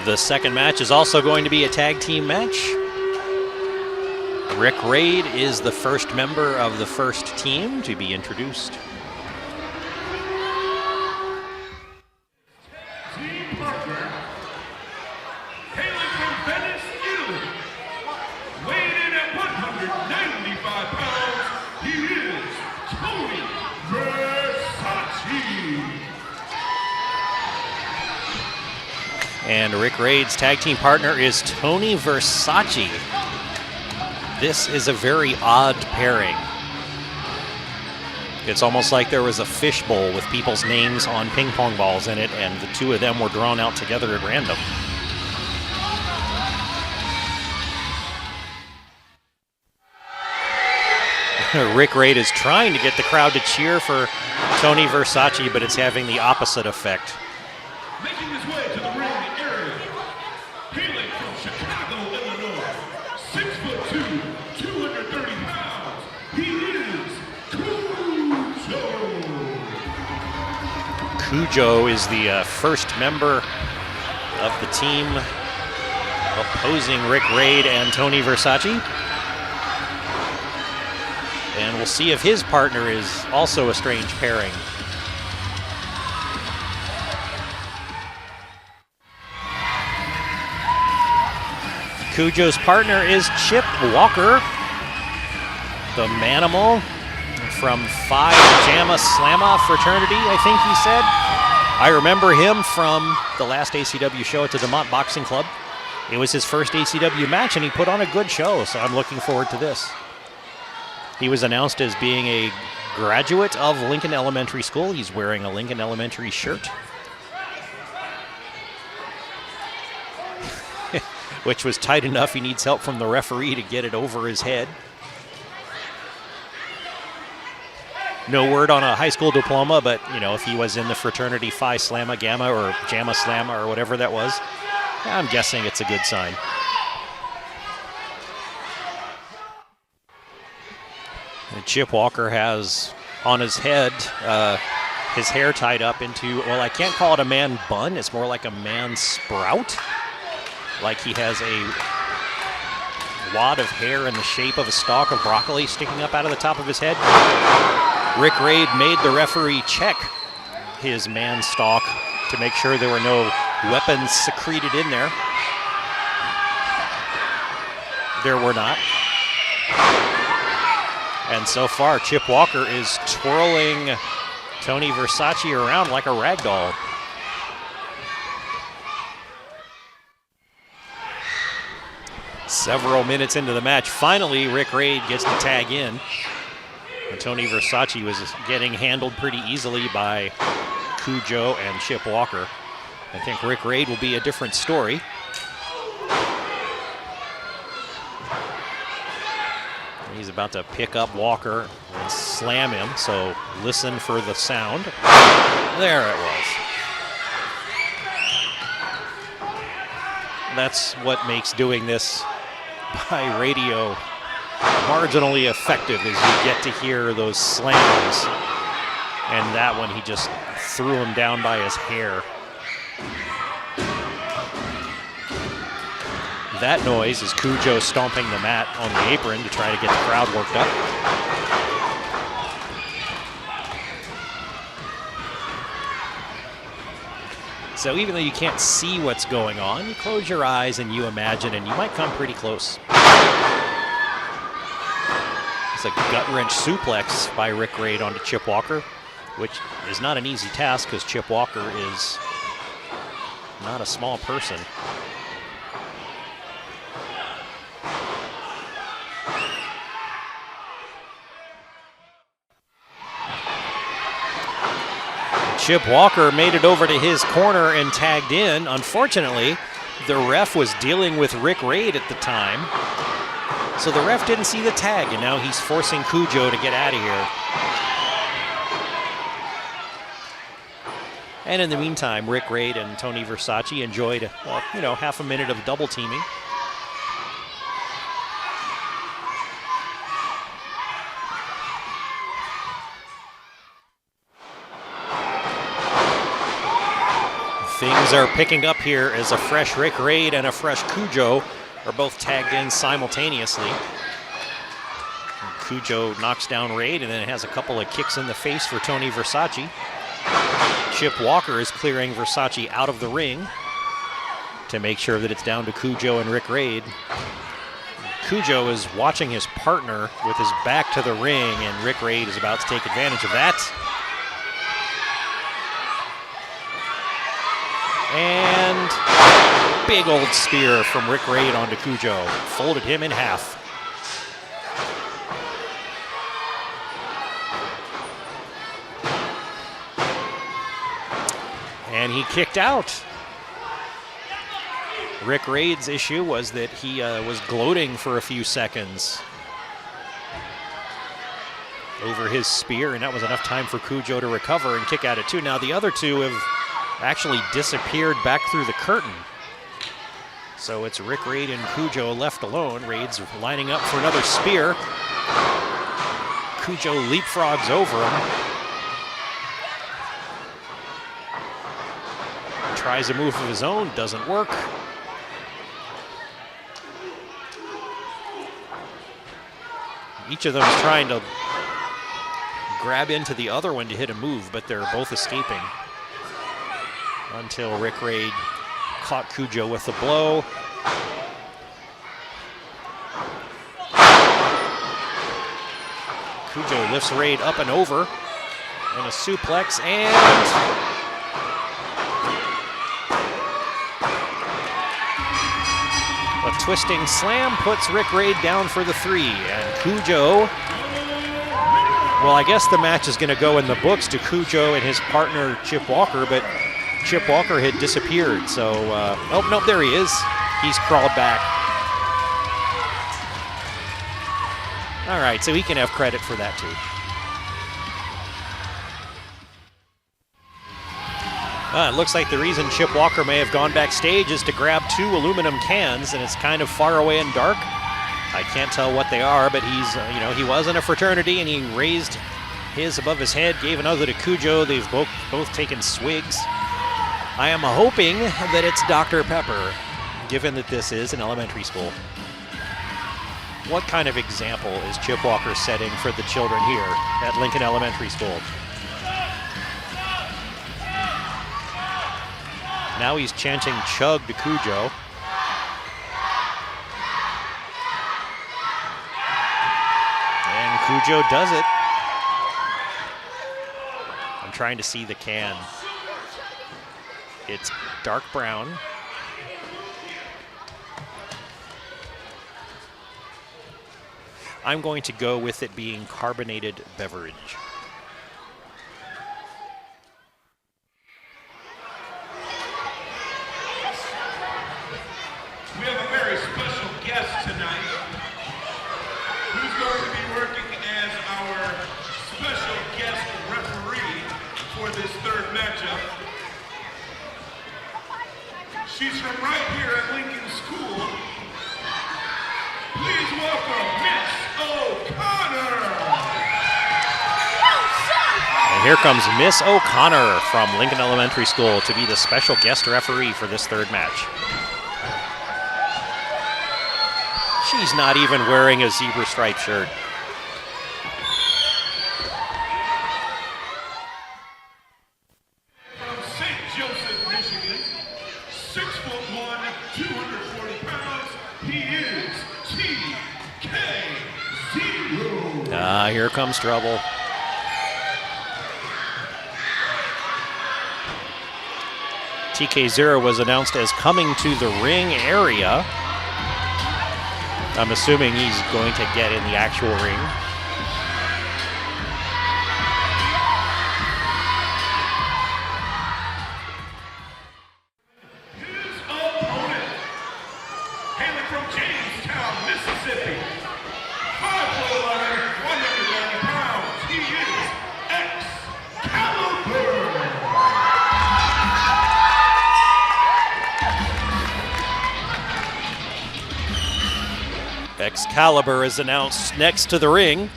The second match is also going to be a tag team match. Rick Raid is the first member of the first team to be introduced. Team partner, hailing from Venice, Italy, weighing in at 195 pounds, he is Tony Versace. And Rick Raid's tag team partner is Tony Versace. This is a very odd pairing. It's almost like there was a fishbowl with people's names on ping pong balls in it, and the two of them were drawn out together at random. Rick Raid is trying to get the crowd to cheer for Tony Versace, but it's having the opposite effect. Making his way to the ring area, hailing from Chicago, Illinois, 6'2", 230 pounds, he is Cujo. Cujo is the first member of the team opposing Rick Raid and Tony Versace. And we'll see if his partner is also a strange pairing. Cujo's partner is Chip Walker, the Manimal from Phi Gamma Slamma fraternity, I think he said. I remember him from the last ACW show at the DeMont Boxing Club. It was his first ACW match, and he put on a good show, so I'm looking forward to this. He was announced as being a graduate of Lincoln Elementary School. He's wearing a Lincoln Elementary shirt, which was tight enough he needs help from the referee to get it over his head. No word on a high school diploma, but, you know, if he was in the fraternity Phi Slamma Gamma or Jamma Slamma or whatever that was, I'm guessing it's a good sign. And Chip Walker has on his head his hair tied up into, well, I can't call it a man bun. It's more like a man sprout. Like he has a wad of hair in the shape of a stalk of broccoli sticking up out of the top of his head. Rick Raid made the referee check his man stalk to make sure there were no weapons secreted in there. There were not. And so far, Chip Walker is twirling Tony Versace around like a rag doll. Several minutes into the match, finally Rick Raid gets the tag in. And Tony Versace was getting handled pretty easily by Cujo and Chip Walker. I think Rick Raid will be a different story. He's about to pick up Walker and slam him, so listen for the sound. There it was. That's what makes doing this by radio marginally effective, is you get to hear those slams. And that one, he just threw him down by his hair. That noise is Cujo stomping the mat on the apron to try to get the crowd worked up. So even though you can't see what's going on, you close your eyes and you imagine, and you might come pretty close. It's a gut-wrench suplex by Rick Raid onto Chip Walker, which is not an easy task because Chip Walker is not a small person. Chip Walker made it over to his corner and tagged in. Unfortunately, the ref was dealing with Rick Raid at the time, so the ref didn't see the tag, and now he's forcing Cujo to get out of here. And in the meantime, Rick Raid and Tony Versace enjoyed, half a minute of double teaming. Things are picking up here as a fresh Rick Raid and a fresh Cujo are both tagged in simultaneously. And Cujo knocks down Raid and then has a couple of kicks in the face for Tony Versace. Chip Walker is clearing Versace out of the ring to make sure that it's down to Cujo and Rick Raid. Cujo is watching his partner with his back to the ring, and Rick Raid is about to take advantage of that. And big old spear from Rick Raid onto Cujo. Folded him in half. And he kicked out. Rick Raid's issue was that he was gloating for a few seconds over his spear, and that was enough time for Cujo to recover and kick at it too. Now the other two have actually disappeared back through the curtain. So it's Rick Raid and Cujo left alone. Raid's lining up for another spear. Cujo leapfrogs over him. Tries a move of his own, doesn't work. Each of them is trying to grab into the other one to hit a move, but they're both escaping. Until Rick Raid caught Cujo with a blow. Cujo lifts Raid up and over in a suplex, and a twisting slam puts Rick Raid down for the 3. And Cujo, well, I guess the match is going to go in the books to Cujo and his partner Chip Walker, but Chip Walker had disappeared, so, oh, no, there he is. He's crawled back. All right, so he can have credit for that, too. It looks like the reason Chip Walker may have gone backstage is to grab 2 aluminum cans, and it's kind of far away and dark. I can't tell what they are, but he's, he was in a fraternity, and he raised his above his head, gave another to Cujo. They've both taken swigs. I am hoping that it's Dr. Pepper, given that this is an elementary school. What kind of example is Chip Walker setting for the children here at Lincoln Elementary School? Now he's chanting chug to Cujo. And Cujo does it. I'm trying to see the can. It's dark brown. I'm going to go with it being carbonated beverage. We have a very special guest tonight who's going to be working as our special guest referee for this 3rd matchup. She's from right here at Lincoln School. Please welcome Miss O'Connor. And here comes Miss O'Connor from Lincoln Elementary School to be the special guest referee for this 3rd match. She's not even wearing a zebra stripe shirt. From St. Joseph, Michigan, 6'1", 240 pounds, he is TK0. Here comes trouble. TK0 was announced as coming to the ring area. I'm assuming he's going to get in the actual ring. His opponent, hailing from Jamestown, Mississippi, 5'11", 190 pounds, he is X-Calibur. X-Calibur is announced next to the ring.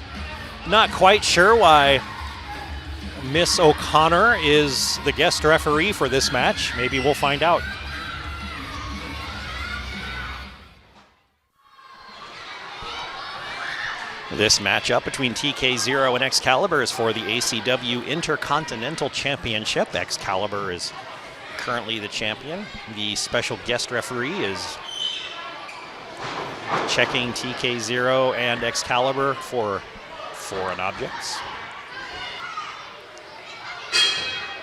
Not quite sure why Miss O'Connor is the guest referee for this match. Maybe we'll find out. This matchup between TK0 and X-Calibur is for the ACW Intercontinental Championship. X-Calibur is currently the champion. The special guest referee is checking TK0 and X-Calibur for foreign objects.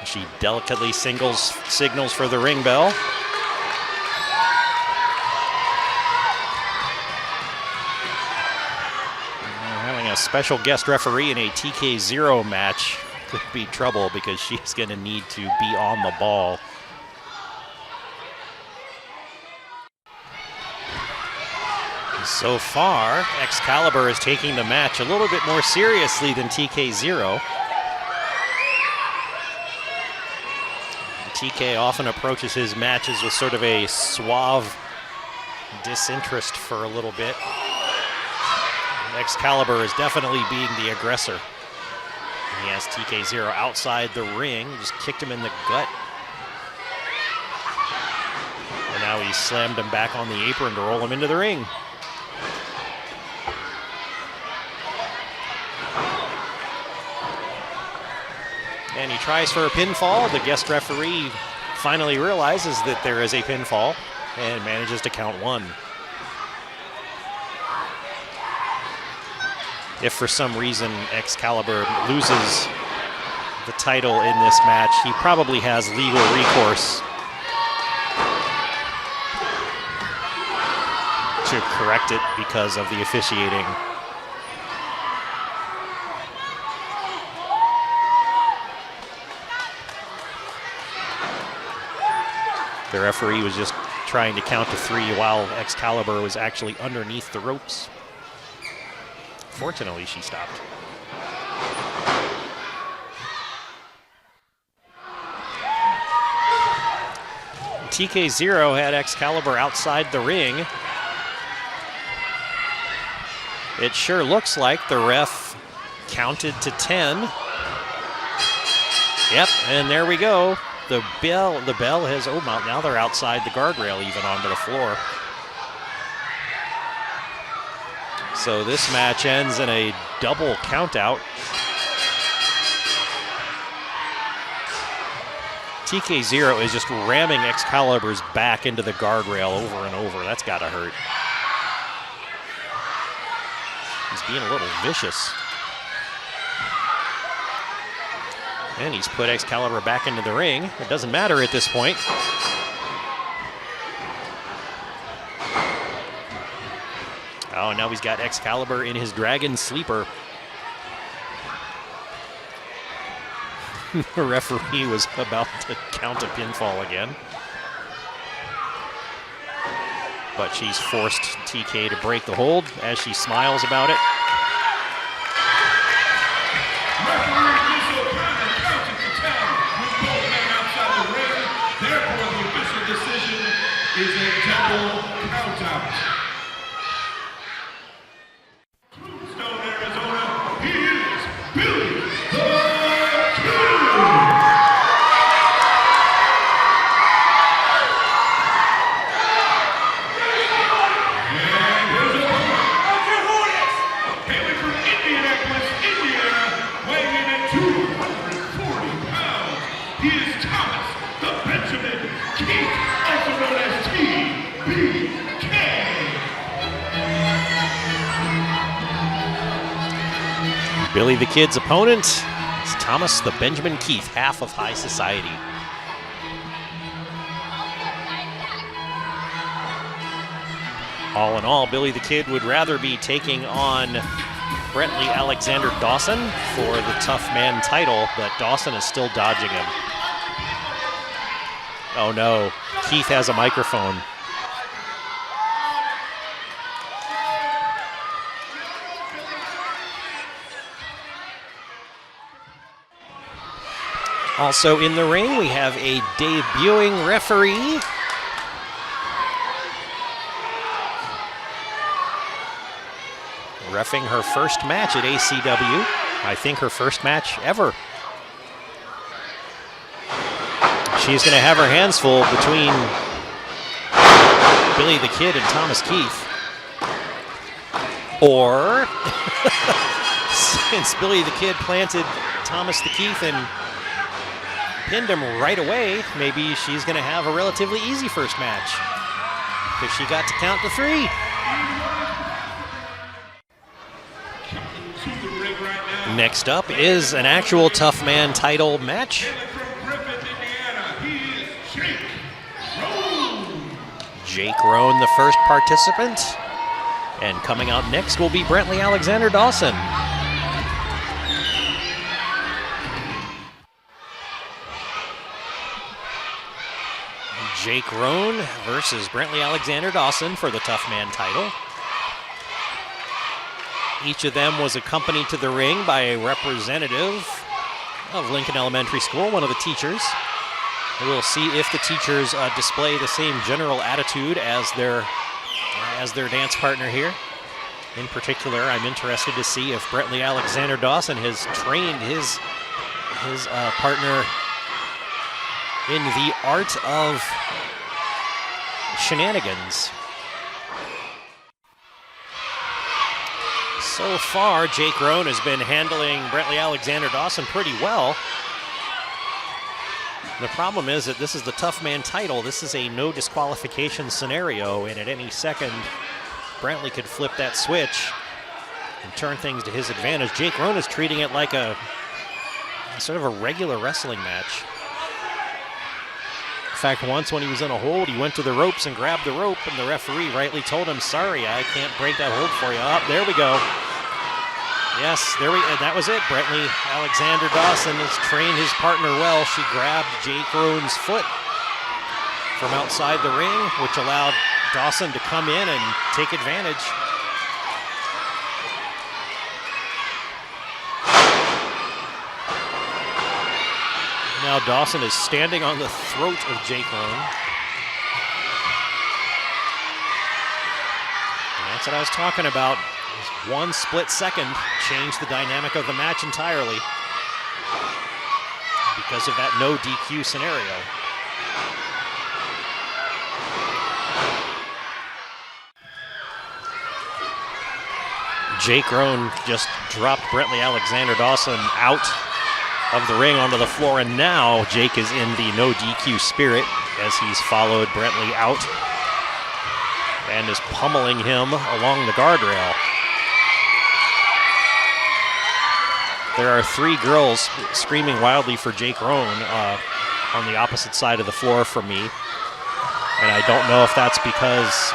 She delicately signals for the ring bell. Having a special guest referee in a TK0 match could be trouble because she's going to need to be on the ball. So far, X-Calibur is taking the match a little bit more seriously than TK0. TK often approaches his matches with sort of a suave disinterest for a little bit. X-Calibur is definitely being the aggressor. He has TK0 outside the ring, just kicked him in the gut. And now he slammed him back on the apron to roll him into the ring. And he tries for a pinfall. The guest referee finally realizes that there is a pinfall and manages to count one. If for some reason X-Calibur loses the title in this match, he probably has legal recourse to correct it because of the officiating. The referee was just trying to count to three while X-Calibur was actually underneath the ropes. Fortunately, she stopped. TK0 had X-Calibur outside the ring. It sure looks like the ref counted to 10. Yep, and there we go. The bell has, oh, now they're outside the guardrail, even onto the floor. So this match ends in a double countout. TK0 is just ramming X-Calibur's back into the guardrail over and over. That's gotta hurt. He's being a little vicious. And he's put X-Calibur back into the ring. It doesn't matter at this point. Oh, now he's got X-Calibur in his Dragon Sleeper. The referee was about to count a pinfall again. But she's forced TK to break the hold as she smiles about it. Is a double countout. Tombstone, Arizona, he is Billy the Kid. And here's a hailing from Indianapolis, Indiana, weighing in at 240 pounds. He is Thomas the Benjamin Keith, also known as TBK. Billy the Kid's opponent is Thomas the Benjamin Keith, half of High Society. All in all, Billy the Kid would rather be taking on Brentley Alexander Dawson for the Tough Man title, but Dawson is still dodging him. Oh no, Keith has a microphone. Also in the ring, we have a debuting referee. Reffing her first match at ACW. I think her first match ever. She's going to have her hands full between Billy the Kid and Thomas Keith. Or, since Billy the Kid planted Thomas the Keith and pinned him right away, maybe she's going to have a relatively easy first match, because she got to count to 3. Next up is an actual tough man title match. Jake Roan, the first participant. And coming out next will be Brentley Alexander Dawson. Jake Roan versus Brentley Alexander Dawson for the tough man title. Each of them was accompanied to the ring by a representative of Lincoln Elementary School, one of the teachers. We'll see if the teachers display the same general attitude as their dance partner here. In particular, I'm interested to see if Brentley Alexander Dawson has trained his partner in the art of shenanigans. So far, Jake Roan has been handling Brentley Alexander Dawson pretty well. The problem is that this is the tough man title. This is a no disqualification scenario, and at any second, Brentley could flip that switch and turn things to his advantage. Jake Roan is treating it like a sort of a regular wrestling match. In fact, once when he was in a hold, he went to the ropes and grabbed the rope, and the referee rightly told him, "Sorry, I can't break that hold for you." Oh, there we go. Yes, that was it. Brentley Alexander Dawson has trained his partner well. She grabbed Jake Roan's foot from outside the ring, which allowed Dawson to come in and take advantage. Now Dawson is standing on the throat of Jake Roan. And that's what I was talking about. One split second changed the dynamic of the match entirely because of that no DQ scenario. Jake Roan just dropped Brentley Alexander Dawson out of the ring onto the floor, and now Jake is in the no DQ spirit as he's followed Brentley out and is pummeling him along the guardrail. There are 3 girls screaming wildly for Jake Roan on the opposite side of the floor from me, and I don't know if that's because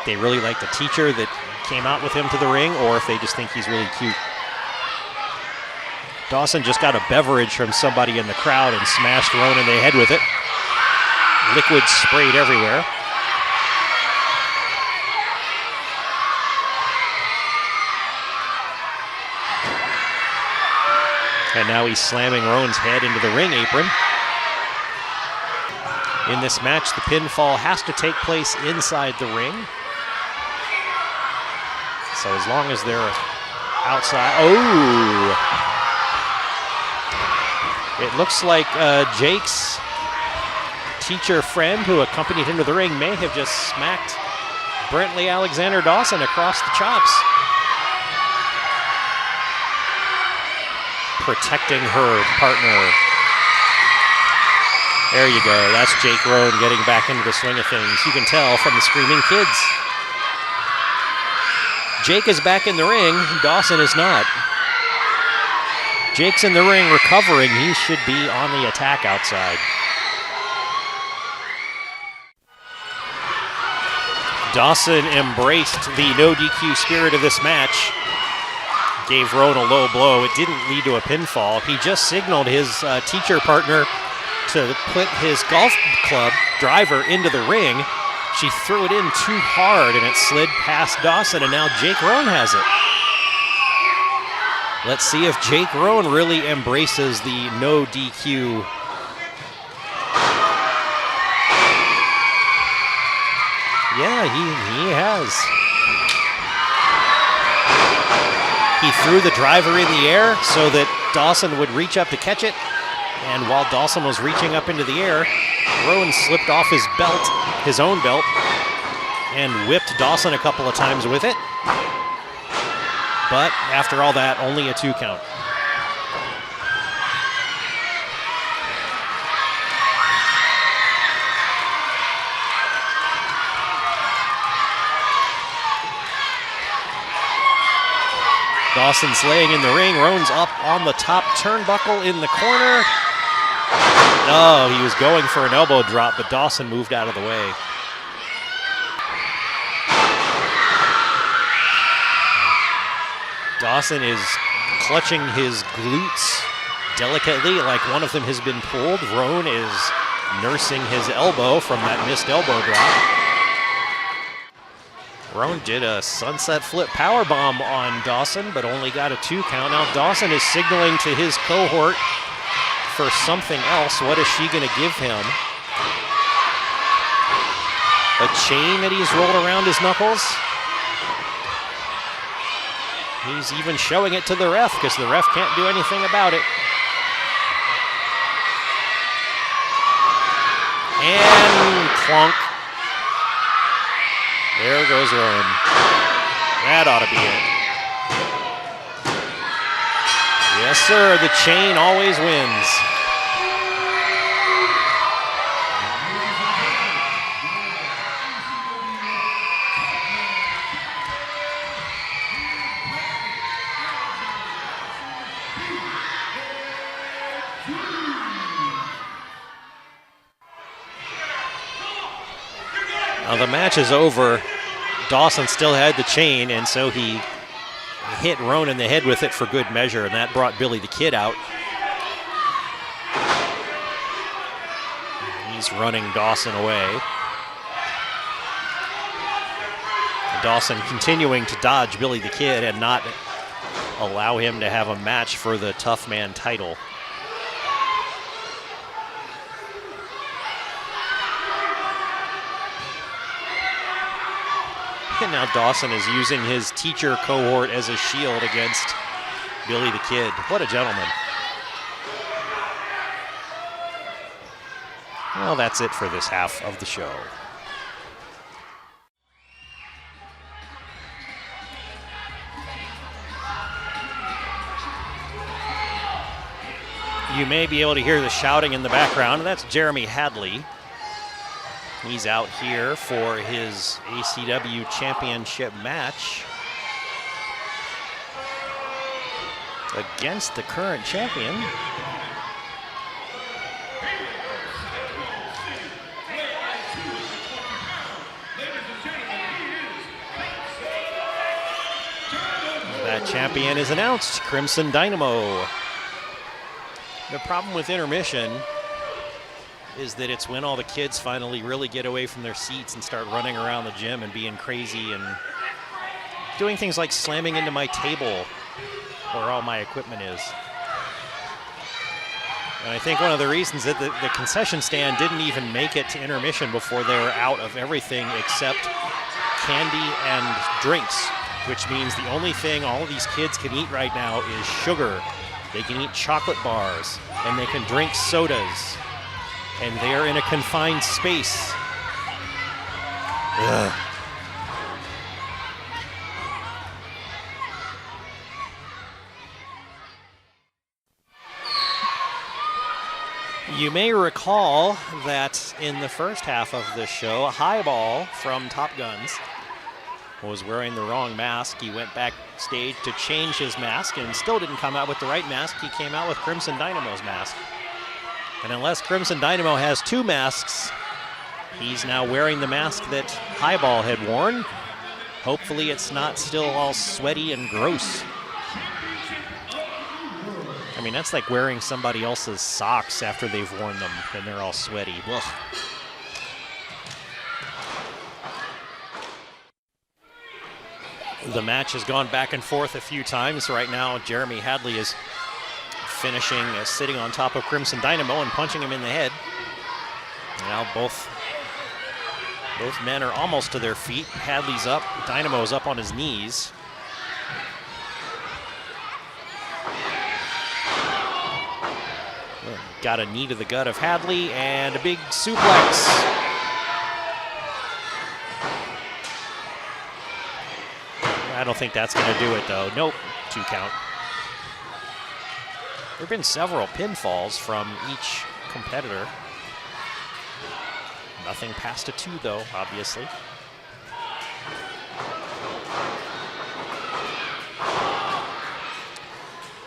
they really like the teacher that came out with him to the ring, or if they just think he's really cute. Dawson just got a beverage from somebody in the crowd and smashed Roan in the head with it. Liquid sprayed everywhere. And now he's slamming Roan's head into the ring apron. In this match, the pinfall has to take place inside the ring. So as long as they're outside, it looks like Jake's teacher friend who accompanied him to the ring may have just smacked Brentley Alexander Dawson across the chops. Protecting her partner. There you go. That's Jake Roan getting back into the swing of things. You can tell from the screaming kids. Jake is back in the ring. Dawson is not. Jake's in the ring recovering. He should be on the attack outside. Dawson embraced the no DQ spirit of this match. Gave Roan a low blow. It didn't lead to a pinfall. He just signaled his teacher partner to put his golf club driver into the ring. She threw it in too hard and it slid past Dawson, and now Jake Roan has it. Let's see if Jake Roan really embraces the no DQ. Yeah, he has. He threw the driver in the air so that Dawson would reach up to catch it, And while Dawson was reaching up into the air, Roan slipped off his belt, his own belt, and whipped Dawson a couple of times with it. But after all that, only a 2 count. Dawson's laying in the ring. Roan's up on the top turnbuckle in the corner. Oh, he was going for an elbow drop, but Dawson moved out of the way. Dawson is clutching his glutes delicately, like one of them has been pulled. Roan is nursing his elbow from that missed elbow drop. Roan did a sunset flip powerbomb on Dawson, but only got a 2 count. Now Dawson is signaling to his cohort for something else. What is she going to give him? A chain that he's rolled around his knuckles? He's even showing it to the ref because the ref can't do anything about it. And clunk. There goes Roan. That ought to be it. Yes, sir, the chain always wins. Now the match is over. Dawson still had the chain, and so he hit Roan in the head with it for good measure, and that brought Billy the Kid out. He's running Dawson away. Dawson continuing to dodge Billy the Kid and not allow him to have a match for the Tough Man title. And now Dawson is using his teacher cohort as a shield against Billy the Kid. What a gentleman. Well, that's it for this half of the show. You may be able to hear the shouting in the background. That's Jeremy Hadley. He's out here for his ACW championship match against the current champion. That champion is announced, Crimson Dynamo. The problem with intermission is that it's when all the kids finally really get away from their seats and start running around the gym and being crazy and doing things like slamming into my table where all my equipment is. And I think one of the reasons that the concession stand didn't even make it to intermission before they were out of everything except candy and drinks, which means the only thing all of these kids can eat right now is sugar. They can eat chocolate bars and they can drink sodas. And they are in a confined space. Ugh. You may recall that in the first half of the show, Highball from Top Guns was wearing the wrong mask. He went backstage to change his mask and still didn't come out with the right mask. He came out with Crimson Dynamo's mask. And unless Crimson Dynamo has 2 masks, he's now wearing the mask that Highball had worn. Hopefully it's not still all sweaty and gross. I mean, that's like wearing somebody else's socks after they've worn them and they're all sweaty. Ugh. The match has gone back and forth a few times. Right now, Jeremy Hadley is finishing sitting on top of Crimson Dynamo and punching him in the head. Now both men are almost to their feet. Hadley's up, Dynamo's up on his knees. got a knee to the gut of Hadley and a big suplex. I don't think that's going to do it, though. Nope, 2 count. There have been several pinfalls from each competitor. Nothing past a 2, though, obviously.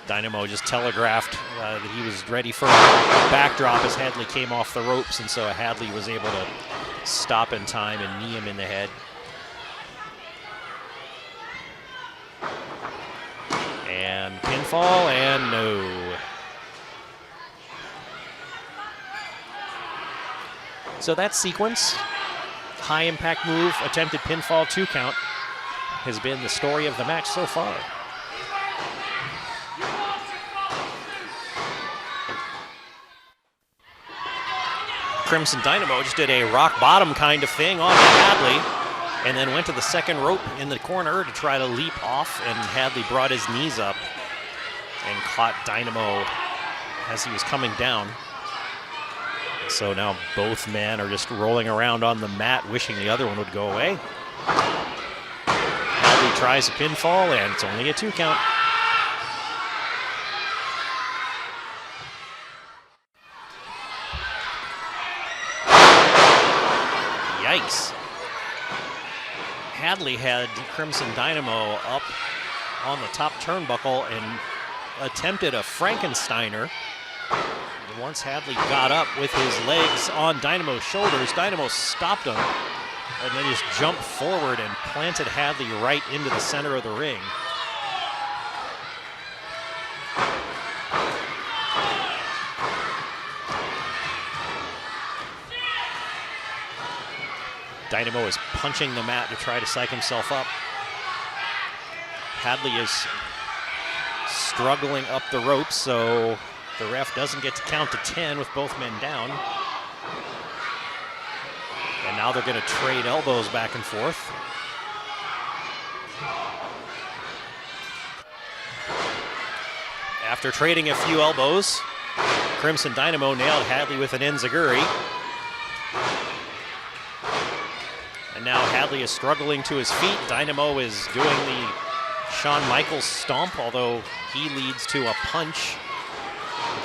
Dynamo just telegraphed that he was ready for a backdrop as Hadley came off the ropes, and so Hadley was able to stop in time and knee him in the head. And pinfall, and no. So that sequence, high impact move, attempted pinfall, 2 count, has been the story of the match so far. Crimson Dynamo just did a rock bottom kind of thing on Hadley and then went to the second rope in the corner to try to leap off, and Hadley brought his knees up and caught Dynamo as he was coming down. So now both men are just rolling around on the mat wishing the other one would go away. Hadley tries a pinfall and it's only a 2 count. Yikes. Hadley had Crimson Dynamo up on the top turnbuckle and attempted a Frankensteiner. And once Hadley got up with his legs on Dynamo's shoulders, Dynamo stopped him and then just jumped forward and planted Hadley right into the center of the ring. Dynamo is punching the mat to try to psych himself up. Hadley is struggling up the ropes, so the ref doesn't get to count to 10 with both men down. And now they're going to trade elbows back and forth. After trading a few elbows, Crimson Dynamo nailed Hadley with an enziguri. And now Hadley is struggling to his feet. Dynamo is doing the Shawn Michaels stomp, although he leads to a punch,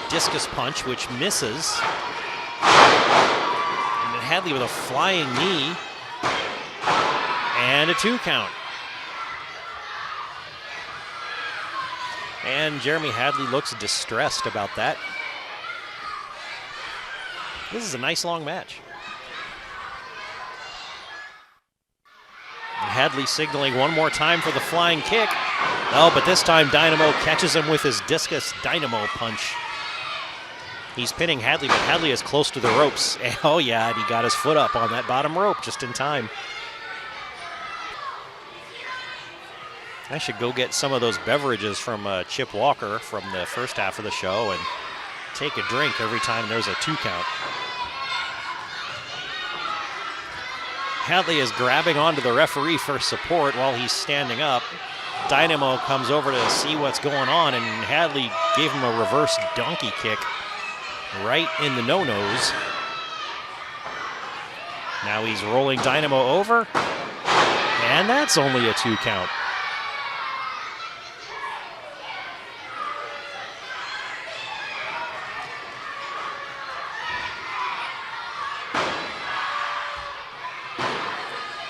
a discus punch, which misses. And then Hadley with a flying knee and a 2 count. And Jeremy Hadley looks distressed about that. This is a nice long match. Hadley signaling one more time for the flying kick. Oh, but this time Dynamo catches him with his discus Dynamo punch. He's pinning Hadley, but Hadley is close to the ropes. Oh yeah, and he got his foot up on that bottom rope just in time. I should go get some of those beverages from Chip Walker from the first half of the show and take a drink every time there's a 2 count. Hadley is grabbing onto the referee for support while he's standing up. Dynamo comes over to see what's going on, and Hadley gave him a reverse donkey kick right in the no-nos. Now he's rolling Dynamo over, and that's only a 2 count.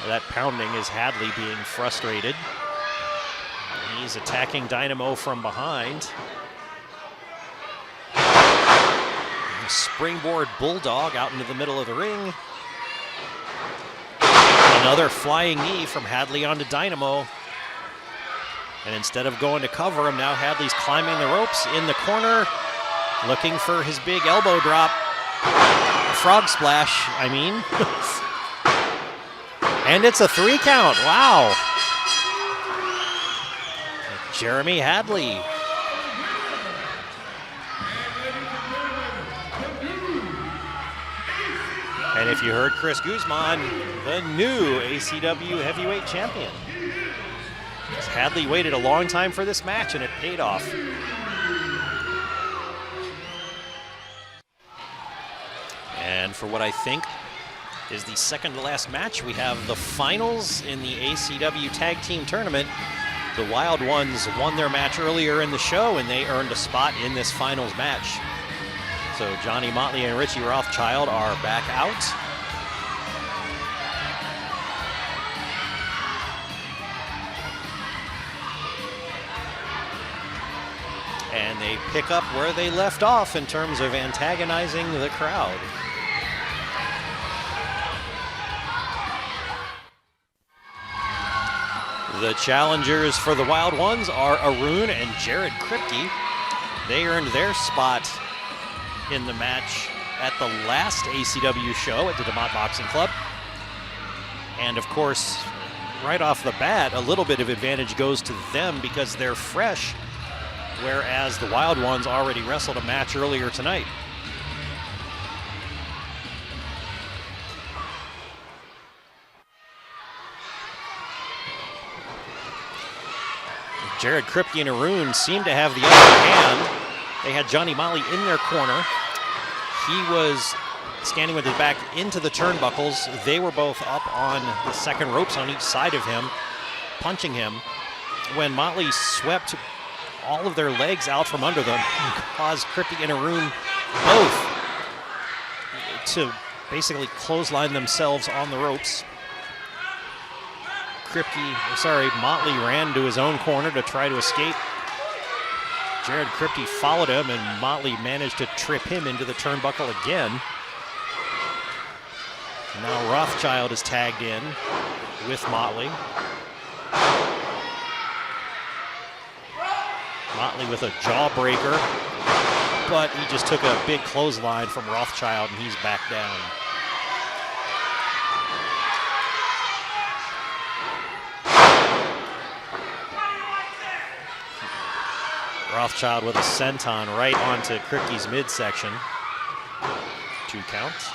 That pounding is Hadley being frustrated. He's attacking Dynamo from behind. Springboard bulldog out into the middle of the ring. Another flying knee from Hadley onto Dynamo. And instead of going to cover him, now Hadley's climbing the ropes in the corner, looking for his big elbow drop. Frog splash, I mean. And it's a 3 count, wow. Jeremy Hadley. And if you heard Chris Guzman, the new ACW heavyweight champion. Hadley waited a long time for this match and it paid off. And for what I think is the second to last match, we have the finals in the ACW Tag Team Tournament. The Wild Ones won their match earlier in the show, and they earned a spot in this finals match. So Johnny Motley and Richie Rothschild are back out. And they pick up where they left off in terms of antagonizing the crowd. The challengers for the Wild Ones are Arun and Jared Kripke. They earned their spot in the match at the last ACW show at the DeMont Boxing Club. And of course, right off the bat, a little bit of advantage goes to them because they're fresh, whereas the Wild Ones already wrestled a match earlier tonight. Jared Kripke and Arun seem to have the upper hand. They had Johnny Motley in their corner. He was standing with his back into the turnbuckles. They were both up on the second ropes on each side of him, punching him, when Motley swept all of their legs out from under them and caused Kripke and Arun both to basically clothesline themselves on the ropes. Motley ran to his own corner to try to escape. Jared Kripke followed him, and Motley managed to trip him into the turnbuckle again. Now Rothschild is tagged in with Motley. Motley with a jawbreaker, but he just took a big clothesline from Rothschild, and he's back down. Rothschild with a senton right onto Kripke's midsection. 2 counts.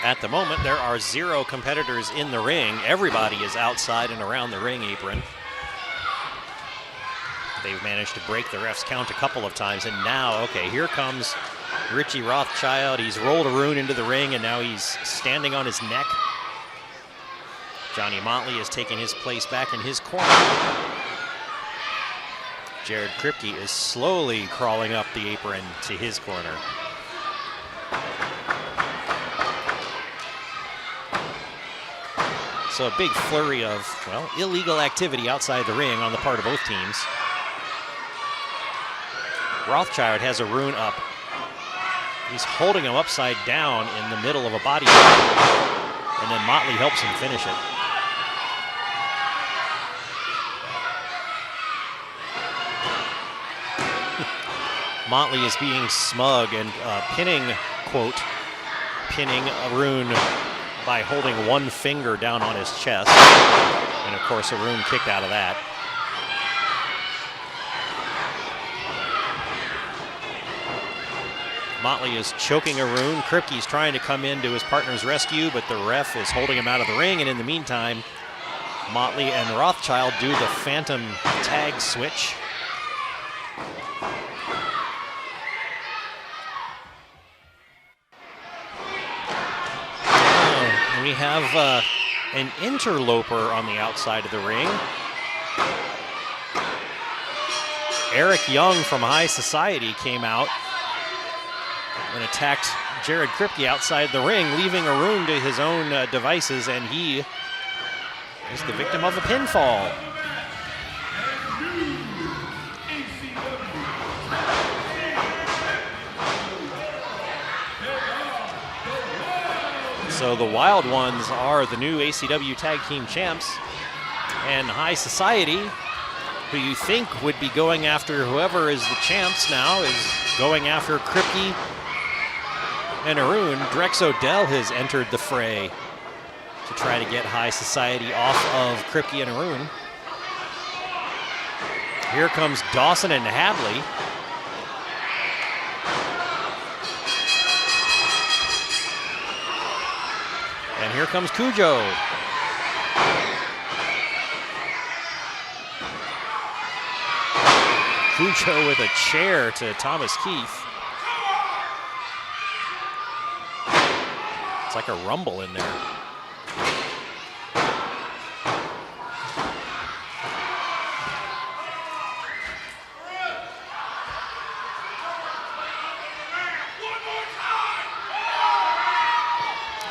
At the moment, there are 0 competitors in the ring. Everybody is outside and around the ring apron. They've managed to break the ref's count a couple of times, and now, okay, here comes Richie Rothschild. He's rolled Arun into the ring, and now he's standing on his neck. Johnny Motley has taken his place back in his corner. Jared Kripke is slowly crawling up the apron to his corner. So a big flurry of, well, illegal activity outside the ring on the part of both teams. Rothschild has Arun up. He's holding him upside down in the middle of a body shot, and then Motley helps him finish it. Motley is being smug and pinning Arun by holding one finger down on his chest. And of course, Arun kicked out of that. Motley is choking Arun. Kripke's trying to come in to his partner's rescue, but the ref is holding him out of the ring. And in the meantime, Motley and Rothschild do the phantom tag switch. We have an interloper on the outside of the ring. Eric Young from High Society came out and attacked Jared Kripke outside the ring, leaving Arun to his own devices, and he is the victim of a pinfall. So the Wild Ones are the new ACW Tag Team Champs, and High Society, who you think would be going after whoever is the champs now, is going after Kripke and Arun. Drex Odell has entered the fray to try to get High Society off of Kripke and Arun. Here comes Dawson and Hadley. And here comes Cujo. Cujo with a chair to Thomas Keith. It's like a rumble in there.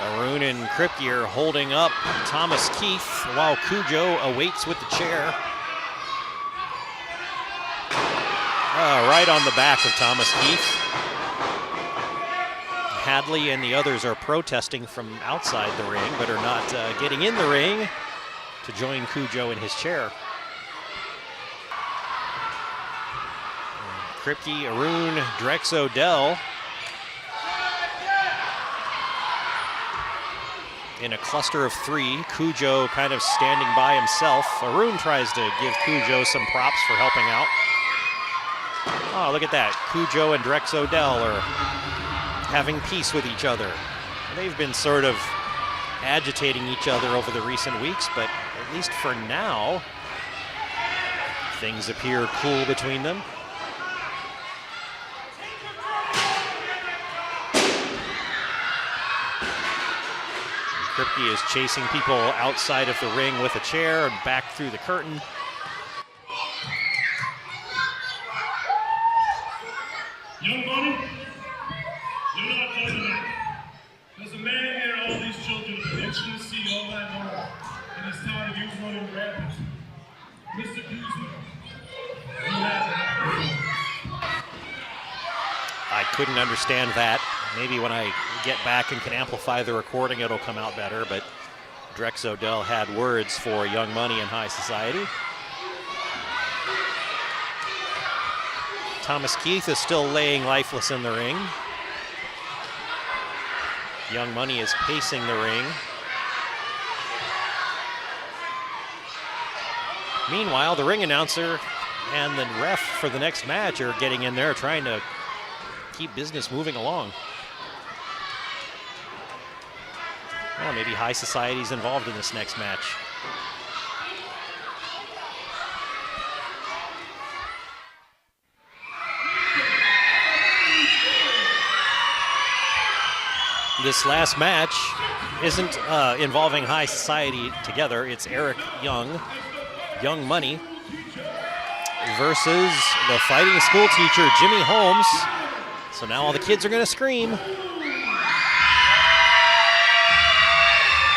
Arun and Kripke are holding up Thomas Keith while Cujo awaits with the chair. Right on the back of Thomas Keith. Hadley and the others are protesting from outside the ring, but are not getting in the ring to join Cujo in his chair. Kripke, Arun, Drex Odell in a cluster of three. Cujo kind of standing by himself. Arun tries to give Cujo some props for helping out. Oh, look at that. Cujo and Drex Odell are having peace with each other. They've been sort of agitating each other over the recent weeks, but at least for now, things appear cool between them. Kripke is chasing people outside of the ring with a chair and back through the curtain. Young Bunny, you're not done yet. There's a man here all these children have been itching to see all night long, and he's tired of you running rampant. Mr. Kuzma, you have it. I couldn't understand that. Maybe when I get back and can amplify the recording, it'll come out better, but Drex Odell had words for Young Money and High Society. Thomas Keith is still laying lifeless in the ring. Young Money is pacing the ring. Meanwhile, the ring announcer and the ref for the next match are getting in there trying to keep business moving along. Well, maybe High Society's involved in this next match. This last match isn't involving High Society together. It's Eric Young, Young Money, versus the fighting school teacher, Jimmy Holmes. So now all the kids are going to scream.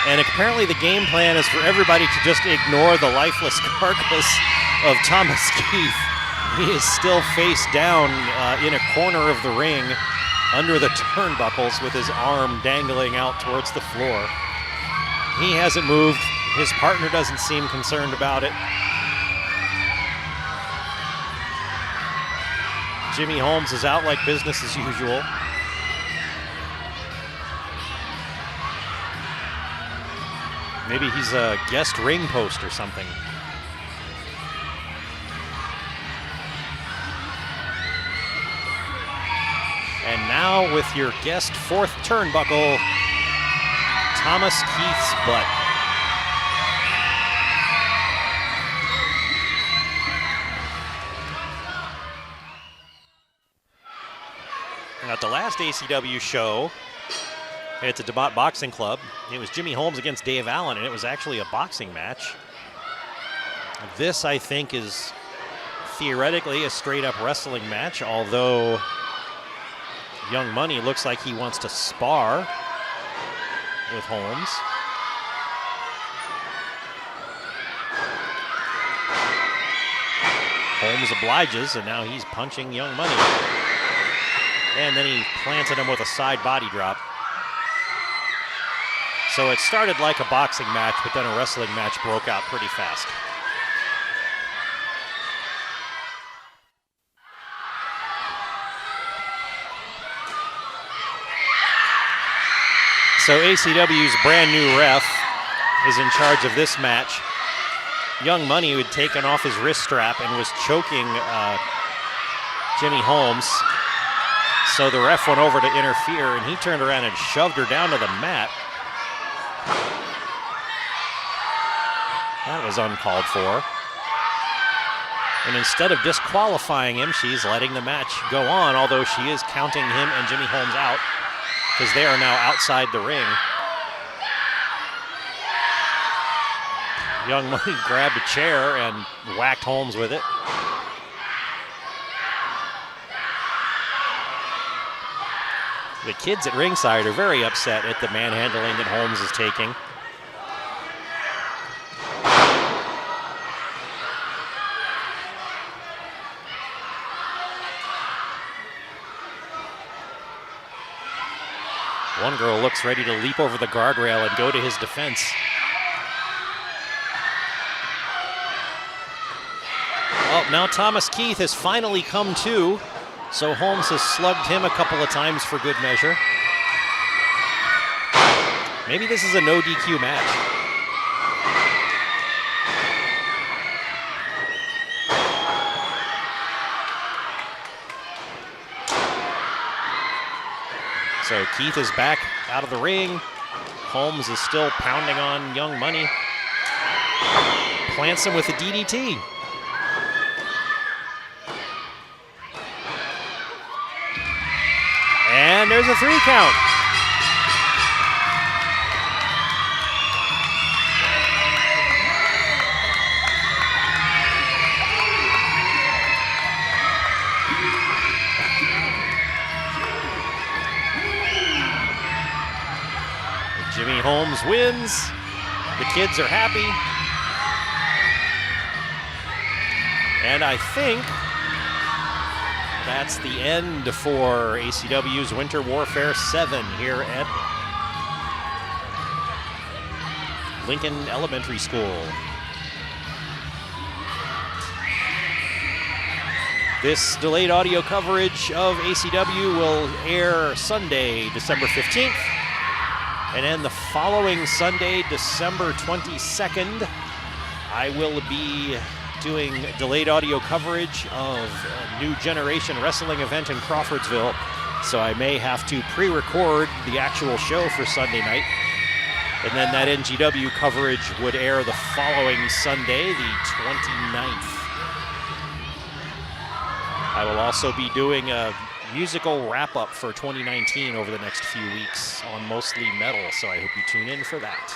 And apparently the game plan is for everybody to just ignore the lifeless carcass of Thomas Keith. He is still face down in a corner of the ring under the turnbuckles with his arm dangling out towards the floor. He hasn't moved. His partner doesn't seem concerned about it. Jimmy Holmes is out like business as usual. Maybe he's a guest ring post or something. And now with your guest fourth turnbuckle, Thomas Keith's butt. At the last ACW show, it's a DeMott Boxing Club. It was Jimmy Holmes against Dave Allen, and it was actually a boxing match. This, I think, is theoretically a straight-up wrestling match, although Young Money looks like he wants to spar with Holmes. Holmes obliges, and now he's punching Young Money. And then he planted him with a side body drop. So it started like a boxing match, but then a wrestling match broke out pretty fast. So ACW's brand new ref is in charge of this match. Young Money, who had taken off his wrist strap and was choking Jimmy Holmes. So the ref went over to interfere, and he turned around and shoved her down to the mat. That was uncalled for. And instead of disqualifying him, she's letting the match go on, although she is counting him and Jimmy Holmes out because they are now outside the ring. Young Money grabbed a chair and whacked Holmes with it. The kids at ringside are very upset at the manhandling that Holmes is taking. One girl looks ready to leap over the guardrail and go to his defense. Oh, now Thomas Keith has finally come to, so Holmes has slugged him a couple of times for good measure. Maybe this is a no DQ match. So Keith is back out of the ring. Holmes is still pounding on Young Money. Plants him with a DDT. And there's a 3 count. Jimmy Holmes wins. The kids are happy. And I think that's the end for ACW's Winter Warfare 7 here at Lincoln Elementary School. This delayed audio coverage of ACW will air Sunday, December 15th. And then the following Sunday, December 22nd, I will be doing delayed audio coverage of a new generation wrestling event in Crawfordsville. So I may have to pre-record the actual show for Sunday night. And then that NGW coverage would air the following Sunday, the 29th. I will also be doing a musical wrap-up for 2019 over the next few weeks on mostly metal, so I hope you tune in for that.